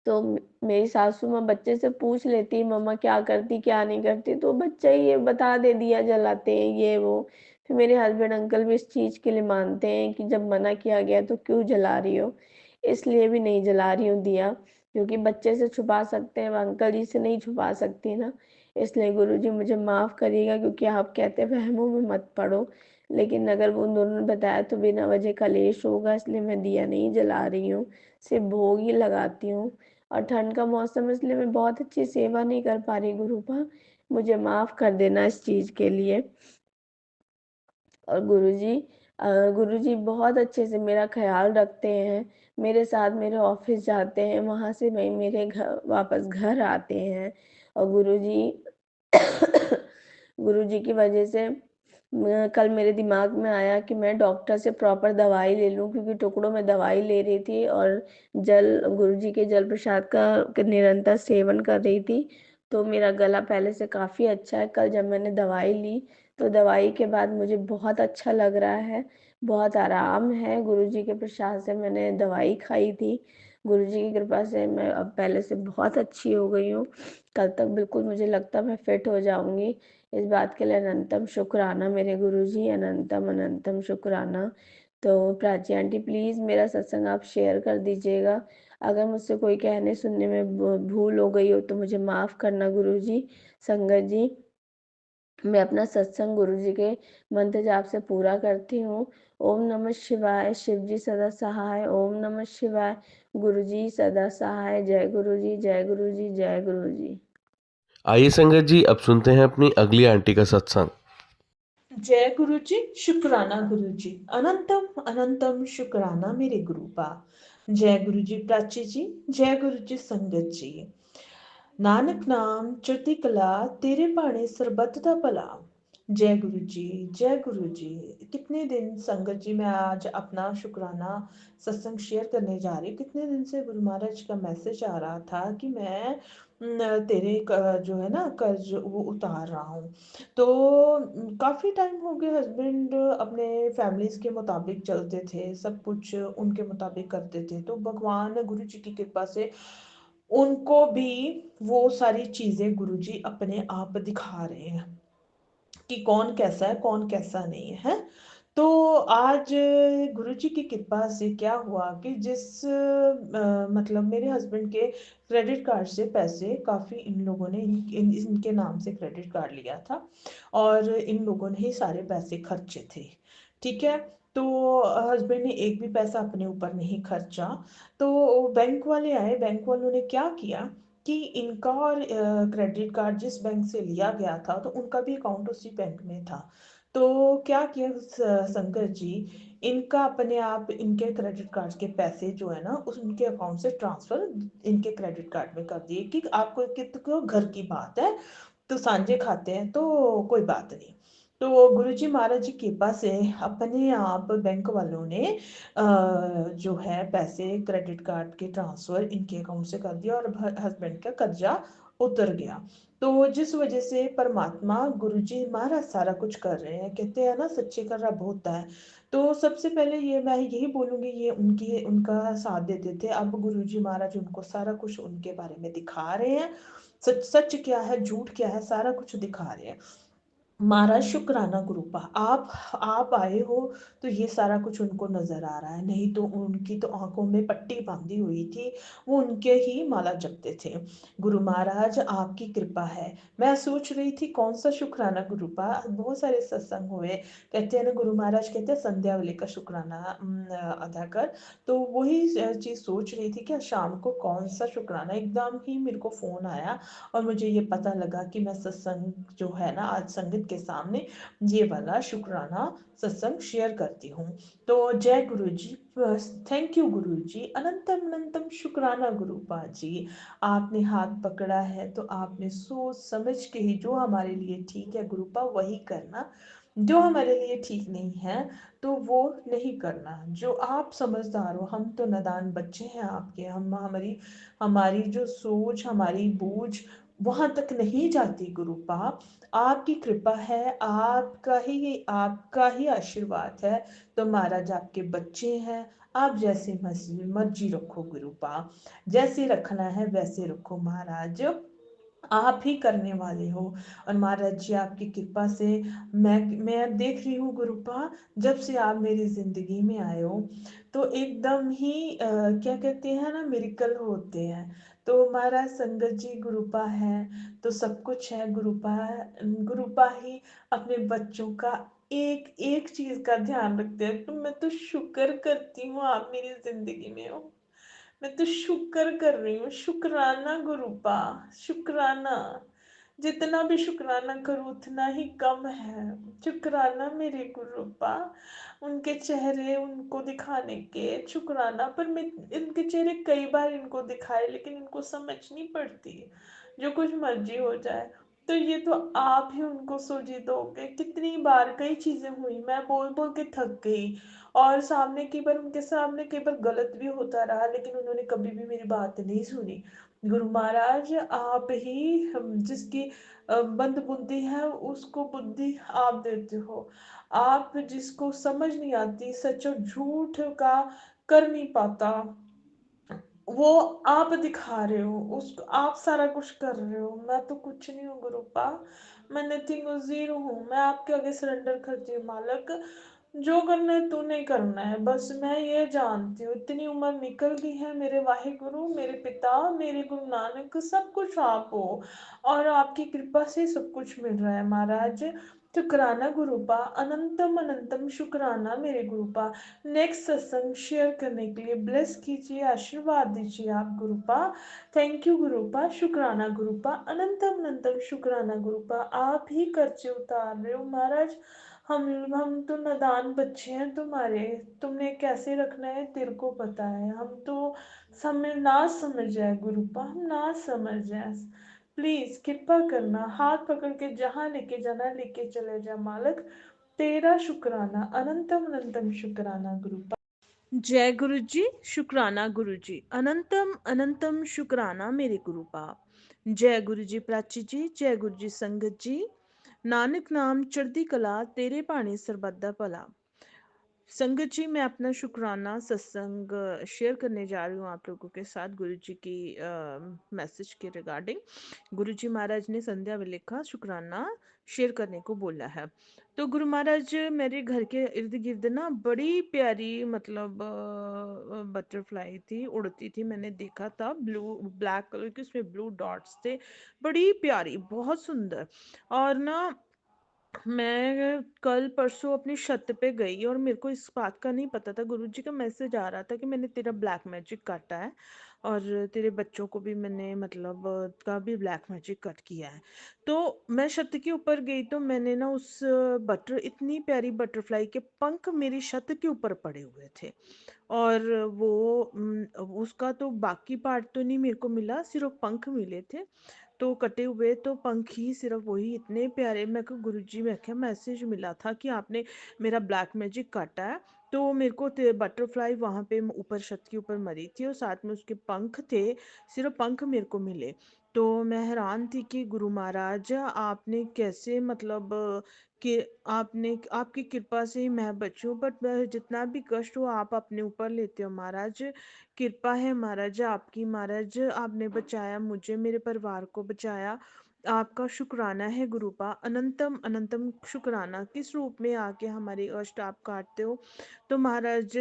तो मेरी सासू माँ बच्चे से पूछ लेती, मम्मा क्या करती क्या नहीं करती, तो बच्चा ही ये बता दे दिया जलाते हैं ये वो। फिर मेरे हस्बैंड अंकल भी इस चीज़ के लिए मानते हैं कि जब मना किया गया तो क्यों जला रही हो, इसलिए भी नहीं जला रही हूँ दिया, क्योंकि बच्चे से छुपा सकते हैं, अंकल जी से नहीं छुपा सकती ना। इसलिए गुरुजी मुझे माफ़ करिएगा, क्योंकि आप कहते हैं वहमों में मत पड़ो, लेकिन अगर वो उन्होंने बताया तो बिना वजह कलेश होगा, इसलिए मैं दिया नहीं जला रही हूँ, सिर्फ भोग ही लगाती हूँ। और ठंड का मौसम है, इसलिए मैं बहुत अच्छी सेवा नहीं कर पा रही गुरुपा, मुझे माफ़ कर देना इस चीज़ के लिए। और गुरुजी बहुत अच्छे से मेरा ख़्याल रखते हैं, मेरे साथ मेरे ऑफ़िस जाते हैं, वहाँ से मैं मेरे घर वापस घर आते हैं। और गुरुजी की वजह से कल मेरे दिमाग में आया कि मैं डॉक्टर से प्रॉपर दवाई ले लूँ, क्योंकि टुकड़ों में दवाई ले रही थी और गुरुजी के जल प्रसाद का निरंतर सेवन कर रही थी, तो मेरा गला पहले से काफ़ी अच्छा है। कल जब मैंने दवाई ली तो दवाई के बाद मुझे बहुत अच्छा लग रहा है, बहुत आराम है। गुरुजी के प्रसाद से मैंने दवाई खाई थी, गुरुजी की कृपा से मैं अब पहले से बहुत अच्छी हो गई हूँ। कल तक बिल्कुल मुझे लगता है मैं फिट हो जाऊँगी। इस बात के लिए अनंतम शुक्राना मेरे गुरुजी, अनंतम अनंतम शुक्राना। तो प्राची आंटी प्लीज़ मेरा सत्संग आप शेयर कर दीजिएगा। अगर मुझसे कोई कहने सुनने में भूल हो गई हो तो मुझे माफ़ करना गुरुजी। संगत जी, मैं अपना सत्संग गुरुजी के मंत्र जाप से पूरा करती हूँ। ओम नमः शिवाय, शिव जी सदा सहाय। ओम नमः शिवाय, गुरु जी सदा सहाय। जय गुरु जी, जय गुरु जी, जय गुरु जी। आइए संगत जी, अब सुनते हैं अपनी अगली आंटी का सत्संग। जय गुरु जी, शुक्राना गुरु जी, अनंतम अनंतम शुक्राना मेरे गुरुपा। जय गुरु जी प्राची जी, जय गुरु जी संगत जी। नानक नाम चढ़ती कला, तेरे भाणे सरबत दा भला। जय गुरु जी, जय गुरु जी। कितने दिन संगत जी मैं आज अपना शुक्राना सत्संग शेयर करने जा रही हूँ। कितने दिन से गुरु महाराज का मैसेज आ रहा था कि मैं तेरे जो है ना कर्ज वो उतार रहा हूँ। तो काफ़ी टाइम हो गया, हस्बैंड अपने फैमिलीज के मुताबिक चलते थे, सब कुछ उनके मुताबिक करते थे, तो भगवान गुरु जी की कृपा से उनको भी वो सारी चीजें गुरु जी अपने आप दिखा रहे हैं कि कौन कैसा है कौन कैसा नहीं है। तो आज गुरु जी की कृपा से क्या हुआ कि मतलब मेरे हस्बैंड के क्रेडिट कार्ड से पैसे काफ़ी इन लोगों ने इनके नाम से क्रेडिट कार्ड लिया था और इन लोगों ने ही सारे पैसे खर्चे थे। ठीक है। तो हस्बैंड ने एक भी पैसा अपने ऊपर नहीं खर्चा। तो बैंक वाले आए, बैंक वालों ने क्या किया कि इनका और क्रेडिट कार्ड जिस बैंक से लिया गया था तो उनका भी अकाउंट उसी बैंक में था। तो क्या किया शंकर जी, इनका अपने आप इनके क्रेडिट कार्ड के पैसे जो है ना उस उनके अकाउंट से ट्रांसफर इनके क्रेडिट कार्ड में कर दिए कि आपको कितने घर की बात है, तो सांझे खाते हैं तो कोई बात नहीं। तो गुरुजी महाराज जी की कृपा से अपने आप बैंक वालों ने जो है पैसे क्रेडिट कार्ड के ट्रांसफर इनके अकाउंट से कर दिया और हस्बैंड का कर्जा उतर गया। तो जिस वजह से परमात्मा गुरुजी महाराज सारा कुछ कर रहे हैं, कहते हैं ना सच्चे का रब होता है। तो सबसे पहले ये मैं यही बोलूंगी, ये उनकी उनका साथ देते थे, अब गुरुजी महाराज उनको सारा कुछ उनके बारे में दिखा रहे हैं। सच सच क्या है झूठ क्या है सारा कुछ दिखा रहे हैं। महाराज शुक्राना गुरुपा, आप आए हो तो ये सारा कुछ उनको नजर आ रहा है, नहीं तो उनकी तो आंखों में पट्टी बांधी हुई थी, वो उनके ही माला जपते थे। गुरु महाराज आपकी कृपा है। मैं सोच रही थी कौन सा शुक्राना गुरुपा, बहुत सारे सत्संग हुए, कहते हैं ना गुरु महाराज कहते हैं संध्या वाले का शुक्राना अदा कर। तो वही चीज सोच रही थी कि शाम को कौन सा शुक्राना, एकदम ही मेरे को फोन आया और मुझे ये पता लगा कि मैं सत्संग जो है ना आज संगत के सामने ये वाला शुक्राना सत्संग शेयर करती हूँ। तो जय गुरु जी, थैंक यू गुरु जी, अनंतम अनंतम शुक्राना गुरुपा जी। आपने हाथ पकड़ा है तो आपने सोच समझ के ही जो हमारे लिए ठीक है गुरुपा वही करना, जो हमारे लिए ठीक नहीं है तो वो नहीं करना। जो आप समझदार हो, हम तो नादान बच्चे हैं आपके, हम हमारी हमारी जो सोच हमारी बूझ वहां तक नहीं जाती गुरुपा। आपकी कृपा है, आपका ही आशीर्वाद है। तो महाराज आपके बच्चे हैं, आप जैसे मर्जी रखो गुरुपा, जैसे रखना है वैसे रखो महाराज, आप ही करने वाले हो। और महाराज जी आपकी कृपा से मैं देख रही हूँ गुरुपा, जब से आप मेरी जिंदगी में आए हो तो एकदम ही क्या कहते हैं ना, मिरेकल होते हैं। तो महाराज संगत जी गुरुपा है तो सब कुछ है गुरुपा। गुरुपा ही अपने बच्चों का एक एक चीज का ध्यान रखते हैं। तो मैं तो शुक्र करती हूँ आप मेरी जिंदगी में हो। मैं तो शुक्र कर रही हूँ, शुक्राना गुरुपा, शुक्राना। जितना भी शुक्राना करूँ उतना ही कम है। शुक्राना मेरे गुरुपा, उनके चेहरे उनको दिखाने के शुक्राना। पर मैं इनके चेहरे कई बार इनको दिखाए लेकिन इनको समझ नहीं पड़ती, जो कुछ मर्जी हो जाए। तो ये तो आप ही उनको सुझी दोगे। कितनी बार कई चीजें हुई, मैं बोल बोल के थक गई, और सामने की बार उनके सामने कई बार गलत भी होता रहा लेकिन उन्होंने कभी भी मेरी बात नहीं सुनी। गुरु महाराज आप ही जिसकी मंद बुद्धि है उसको बुद्धि आप देते हो। आप जिसको समझ नहीं आती सच और झूठ का कर नहीं पाता, वो आप दिखा रहे हो, उसको आप सारा कुछ कर रहे हो। मैं तो कुछ नहीं हूँ गुरुपा, मैं नथिंग जीरो हूँ। मैं आपके आगे सरेंडर करती हूँ मालक, जो करना है तूने करना है। बस मैं ये जानती हूँ इतनी उम्र निकल गई है, मेरे वाहे गुरु, मेरे पिता, मेरे गुरु नानक, सब कुछ आप हो और आपकी कृपा से सब कुछ मिल रहा है महाराज। शुक्राना गुरुपा, अनंतम अनंतम शुक्राना मेरे गुरुपा। नेक्स्ट सत्संग शेयर करने के लिए ब्लेस कीजिए, आशीर्वाद दीजिए आप गुरुपा। थैंक यू गुरुपा, शुक्राना गुरुपा, अनंतम अनंतम शुक्राना गुरुपा। आप ही कर्जे उतार रहे हो महाराज। हम तो नादान बच्चे हैं तुम्हारे, तुमने कैसे रखना है तेरे को पता है। हम तो समझ ना समझ जाए गुरुपा, हम ना समझ जाए। प्लीज कृपा करना, हाथ पकड़ के जहाँ लेके जाना लेके चले जा मालक। तेरा शुक्राना, अनंतम अनंतम शुक्राना गुरुपा। जय गुरु जी, शुक्राना गुरु जी, अनंतम अनंतम शुक्राना मेरे गुरुपा। जय गुरु जी प्राची जी, जय गुरु जी संगत जी। नानक नाम चढ़दी कला, तेरे भाने सरबत दा भला। संगत जी मैं अपना शुक्राना सत्संग शेयर करने जा रही हूँ आप लोगों के साथ गुरु जी की मैसेज के रिगार्डिंग। गुरु जी महाराज ने संध्या में लिखा शुक्राना शेयर करने को बोला है। तो गुरु महाराज मेरे घर के इर्द गिर्द ना बड़ी प्यारी मतलब बटरफ्लाई थी, उड़ती थी। मैंने देखा था, ब्लू ब्लैक कलर की उसमें ब्लू डॉट्स थे, बड़ी प्यारी बहुत सुंदर। और ना मैं कल परसों अपनी छत पे गई और मेरे को इस बात का नहीं पता था, गुरुजी का मैसेज आ रहा था कि मैंने तेरा ब्लैक मैजिक काटा है और तेरे बच्चों को भी मैंने मतलब का भी ब्लैक मैजिक कट किया है। तो मैं छत के ऊपर गई तो मैंने ना उस बटर इतनी प्यारी बटरफ्लाई के पंख मेरी छत के ऊपर पड़े हुए थे। और वो उसका तो बाकी पार्ट तो नहीं मेरे को मिला, सिर्फ पंख मिले थे। तो कटे हुए तो पंख ही सिर्फ वही इतने प्यारे। मैं को गुरुजी मैं क्या मैसेज मिला था कि आपने मेरा ब्लैक मैजिक काटा है। तो मेरे को बटरफ्लाई वहां पे ऊपर छत के ऊपर मरी थी और साथ में उसके पंख थे, सिर्फ पंख मेरे को मिले। तो मैं हैरान थी कि गुरु महाराज आपने कैसे मतलब कि आपने आपकी कृपा से ही मैं बची हूँ। बट जितना भी कष्ट हो आप अपने ऊपर लेते हो महाराज। कृपा है महाराज आपकी, महाराज आपने बचाया मुझे, मेरे परिवार को बचाया। आपका शुक्राना है गुरुपा, अनंतम अनंतम शुक्राना। किस रूप में आके हमारी कष्ट आप काटते हो। तो महाराज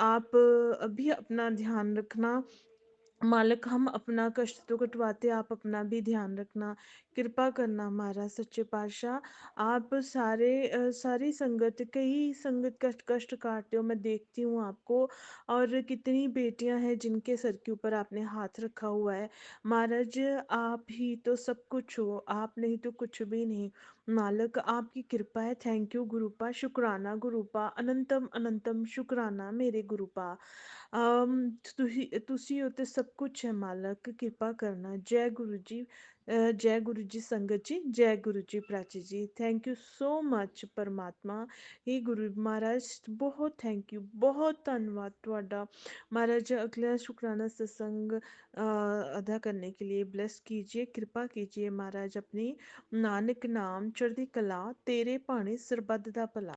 आप अभी अपना ध्यान रखना मालिक। हम अपना कष्ट तो कटवाते, आप अपना भी ध्यान रखना, कृपा करना महाराज सच्चे पातशाह। आप सारी संगत कई संगत कष्ट कष्ट काटते हो, मैं देखती हूँ आपको। और कितनी बेटियां हैं जिनके सर के ऊपर आपने हाथ रखा हुआ है। महाराज आप ही तो सब कुछ हो, आप नहीं तो कुछ भी नहीं। मालिक आपकी कृपा है। थैंक यू गुरुपा, शुक्राना गुरुपा, अनंतम अनंतम शुक्राना मेरे गुरुपा। ਤੁਸੀਂ ਉੱਤੇ ਸਭ ਕੁਛ ਹੈ ਮਾਲਕ, ਕਿਰਪਾ ਕਰਨਾ। ਜੈ ਗੁਰੂ ਜੀ। ਜੈ ਗੁਰੂ ਜੀ ਸੰਗਤ ਜੀ, ਜੈ ਗੁਰੂ ਜੀ ਪ੍ਰਾਚੀ ਜੀ। ਥੈਂਕ ਯੂ ਸੋ ਮਚ ਪਰਮਾਤਮਾ। ਇਹ ਗੁਰੂ ਮਹਾਰਾਜ ਬਹੁਤ ਥੈਂਕ ਯੂ, ਬਹੁਤ ਧੰਨਵਾਦ ਤੁਹਾਡਾ। महाराज अगला शुक्राना सत्संग अदा करने के लिए ब्लेस कीजिए, कृपा कीजिए महाराज। अपनी नानक नाम चढ़ती कला, तेरे भाने सरबत दा भला।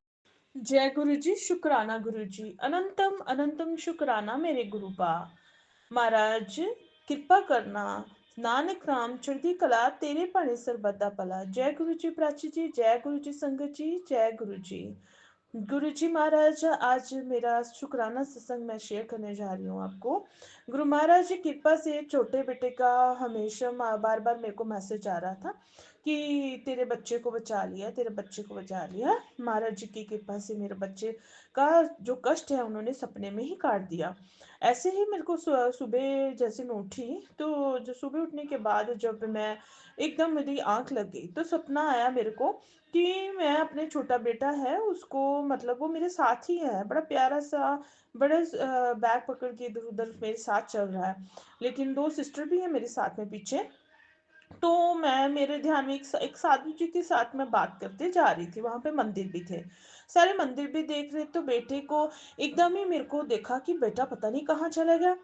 जय गुरु जी, शुक्राना गुरु जी। अनंतम अनंतम शुक्राना मेरे गुरु बा। महाराज कृपा करना, नानक नाम चढ़ती कला, तेरे भाने सरबत दा भला। जय गुरु जी प्राची जी, जय गुरु जी संगत जी, जय गुरु जी। गुरु जी महाराज, आज मेरा शुक्राना सत्संग मैं शेयर करने जा रही हूँ आपको। गुरु महाराज की कृपा से छोटे बेटे का हमेशा बार बार मेरे को मैसेज आ रहा था कि तेरे बच्चे को बचा लिया, तेरे बच्चे को बचा लिया। महाराज जी की कृपा से मेरे बच्चे का जो कष्ट है उन्होंने सपने में ही काट दिया। ऐसे ही मेरे को सुबह जैसे मैं उठी, तो जो सुबह उठने के बाद जब मैं एकदम मेरी आंख लग गई तो सपना आया मेरे को कि मैं अपने छोटा बेटा है उसको, मतलब वो मेरे साथ ही है, बड़ा प्यारा सा, बड़ा बैग पकड़ के इधर उधर मेरे साथ चल रहा है। लेकिन दो सिस्टर भी है मेरे साथ में पीछे। तो मैं, मेरे ध्यान में एक साधु जी के साथ मैं बात करते जा रही थी, वहां पे मंदिर भी थे, सारे मंदिर भी देख रहे। तो बेटे को एकदम ही मेरे को देखा कि बेटा पता नहीं कहाँ चला गया।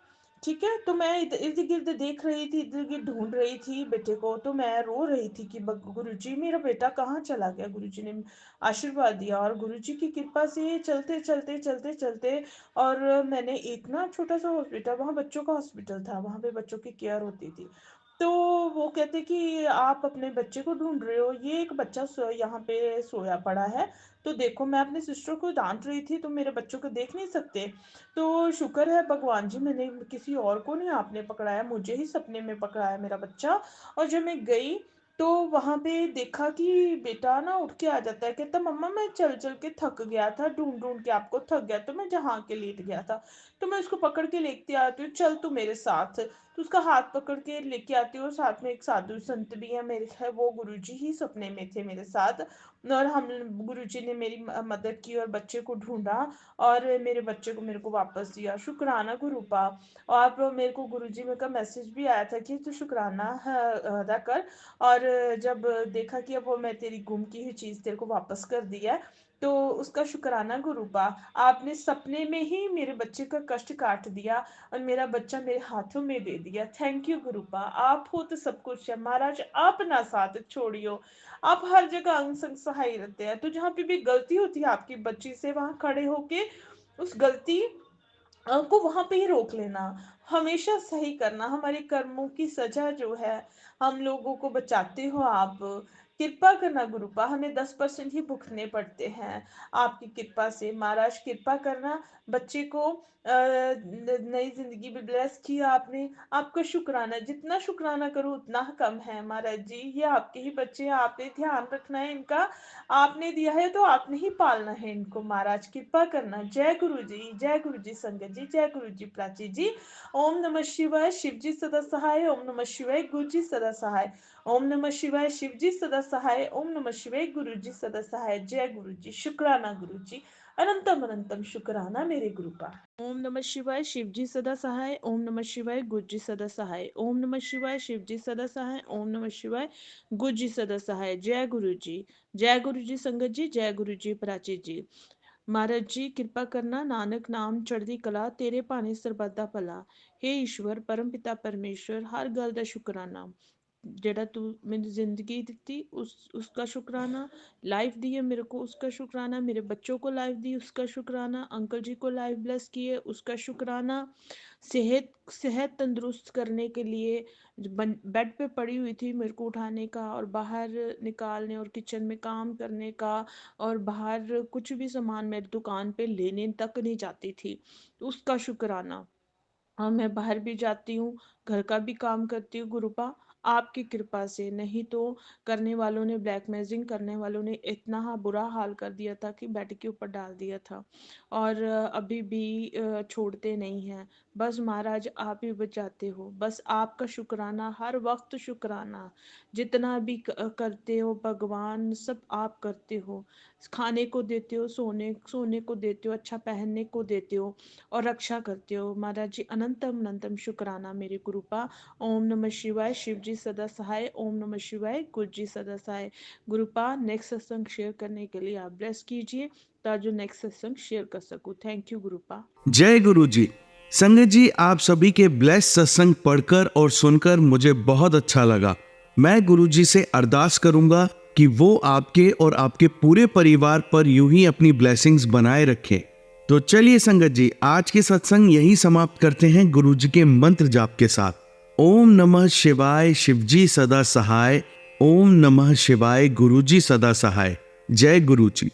ठीक है, तो मैं इर्द गिर्द देख रही थी, इर्द गिर्द ढूंढ रही थी बेटे को। तो मैं रो रही थी कि गुरु जी मेरा बेटा कहाँ चला गया। गुरु जी ने आशीर्वाद दिया और गुरु जी की कृपा से चलते चलते चलते चलते, और मैंने एक ना छोटा सा हॉस्पिटल, वहाँ बच्चों का हॉस्पिटल था, वहाँ पे बच्चों की केयर होती थी। तो वो कहते कि आप अपने बच्चे को ढूंढ रहे हो, ये एक बच्चा यहाँ पे सोया पड़ा है। तो देखो, मैं अपने सिस्टर को डांट रही थी, तुम मेरे बच्चों को देख नहीं सकते। तो शुक्र है भगवान जी, मैंने किसी और को नहीं आपने पकड़ाया, मुझे ही सपने में पकड़ाया मेरा बच्चा। और जब मैं गई तो वहां पे देखा कि बेटा ना उठ के आ जाता है, कहता मम्मा मैं चल चल के थक गया था, ढूंढ ढूंढ के आपको थक गया, तो मैं जहाँ के लेट गया था। तो मैं उसको पकड़ के लेके आती हूँ, चल तू मेरे साथ। तो उसका हाथ पकड़ के लेके आती हूँ, और साथ में एक साधु संत भी है मेरे, है वो गुरुजी ही सपने में थे मेरे साथ। और हम, गुरुजी ने मेरी मदद की और बच्चे को ढूंढा, और मेरे बच्चे को मेरे को वापस दिया। शुक्राना गुरुपा। और आप मेरे को गुरुजी में का मैसेज भी आया था कि तू शुक्राना अदा कर। और जब देखा कि अब वो मैं तेरी गुम की हुई चीज तेरे को वापस कर दिया है, तो उसका शुक्राना गुरुपा। आपने सपने में ही मेरे बच्चे का कष्ट काट दिया और मेरा बच्चा मेरे हाथों में दे दिया। थैंक यू गुरुपा, आप हो तो सब कुछ है महाराज, आप ना साथ छोड़ियो। आप हर जगह अंग संग सहाय रहते हैं, तो जहाँ पे भी गलती होती है आपकी बच्ची से, वहां खड़े होके उस गलती को वहां पे ही रोक लेना, हमेशा सही करना। हमारे कर्मों की सजा जो है, हम लोगों को बचाते हो आप। कृपा करना गुरुपा, हमें 10% ही भुगतने पड़ते हैं आपकी कृपा से। महाराज कृपा करना, बच्चे को नई जिंदगी में ब्लेस किया आपने, आपका शुक्राना, जितना शुक्राना करो उतना कम है महाराज जी। ये आपके ही बच्चे हैं, आपने ध्यान रखना है इनका, आपने दिया है तो आपने ही पालना है इनको। महाराज कृपा करना। जय गुरु जी, जय गुरु जी संगत जी, जय गुरु जी प्राची जी। ओम नमः शिवाय, शिव जी सदा सहाय। ओम नमः शिवाय, गुरु जी सदा सहाय। ओम नमः शिवाय, शिव जी सदा सहाय। ओम नमः शिवाय, गुरु जी सदा सहाय। जय गुरु जी, शुक्राना गुरु जी। अनंतम अनंतम शुक्राना मेरे गुरु का। ओम नमः शिवाय, शिव जी सदा सहाय। ओम नमः शिवाय, गुरु जी सदा सहाय। ओम नमः शिवाय, शिव जी सदा सहाय। ओम नमः शिवाय, गुरु जी सदा सहाय। जय गुरु जी, जय गुरु जी संगत जी, जय गुरु जी प्राची जी। महाराज जी कृपा करना, नानक नाम चढ़दी कला, तेरे भाने सरबत दा भला। हे ईश्वर परम पिता परमेश्वर, हर गल दा शुकराना। जेड़ा तू मेरी जिंदगी दी उसका शुक्राना, लाइफ दी है मेरे को उसका शुक्राना, मेरे बच्चों को लाइफ दी उसका शुक्राना, अंकल जी को लाइफ ब्लेस किए उसका शुक्राना, सेहत सेहत तंदुरुस्त करने के लिए, बेड पे पड़ी हुई थी मेरे को उठाने का और बाहर निकालने और किचन में काम करने का, और बाहर कुछ भी सामान मेरी दुकान पे लेने तक नहीं जाती थी, उसका शुक्राना। हाँ, मैं बाहर भी जाती हूँ, घर का भी काम करती हूँ गुरुपा, आपकी कृपा से। नहीं तो करने वालों ने, ब्लैकमेलिंग करने वालों ने इतना बुरा हाल कर दिया था कि बेड के ऊपर डाल दिया था, और अभी भी छोड़ते नहीं हैं। बस महाराज आप ही बचाते हो, बस आपका शुक्राना, हर वक्त शुक्राना। जितना भी करते हो भगवान, सब आप करते हो। खाने को देते हो, सोने सोने को देते हो, अच्छा पहनने को देते हो और रक्षा करते हो। महाराज जी अनंतम अनंतम शुक्राना मेरे गुरुपा। ओम नमः शिवाय। शिव जी सदा सहाय। ओम नमः शिवाय। गुरु जी सदा सहाय। गुरुपा नेक्स्ट सत्संग शेयर करने के लिए आप ब्लेस कीजिए ताकि जो नेक्स्ट सत्संग शेयर कर सकूं। Thank you गुरुपा। जय गुरु जी। संगत जी, आप सभी के ब्लेस सत्संग पढ़कर और सुनकर मुझे बहुत अच्छा लगा। मैं गुरु जी से अरदास करूंगा कि वो आपके और आपके पूरे परिवार पर यूं ही अपनी ब्लेसिंग्स बनाए रखें। तो चलिए संगत जी, आज के सत्संग यही समाप्त करते हैं गुरु जी के मंत्र जाप के साथ। ओम नमः शिवाय। शिवजी सदा सहाय। ओम नमः शिवाय। गुरु जी सदा सहाय। जय गुरु जी।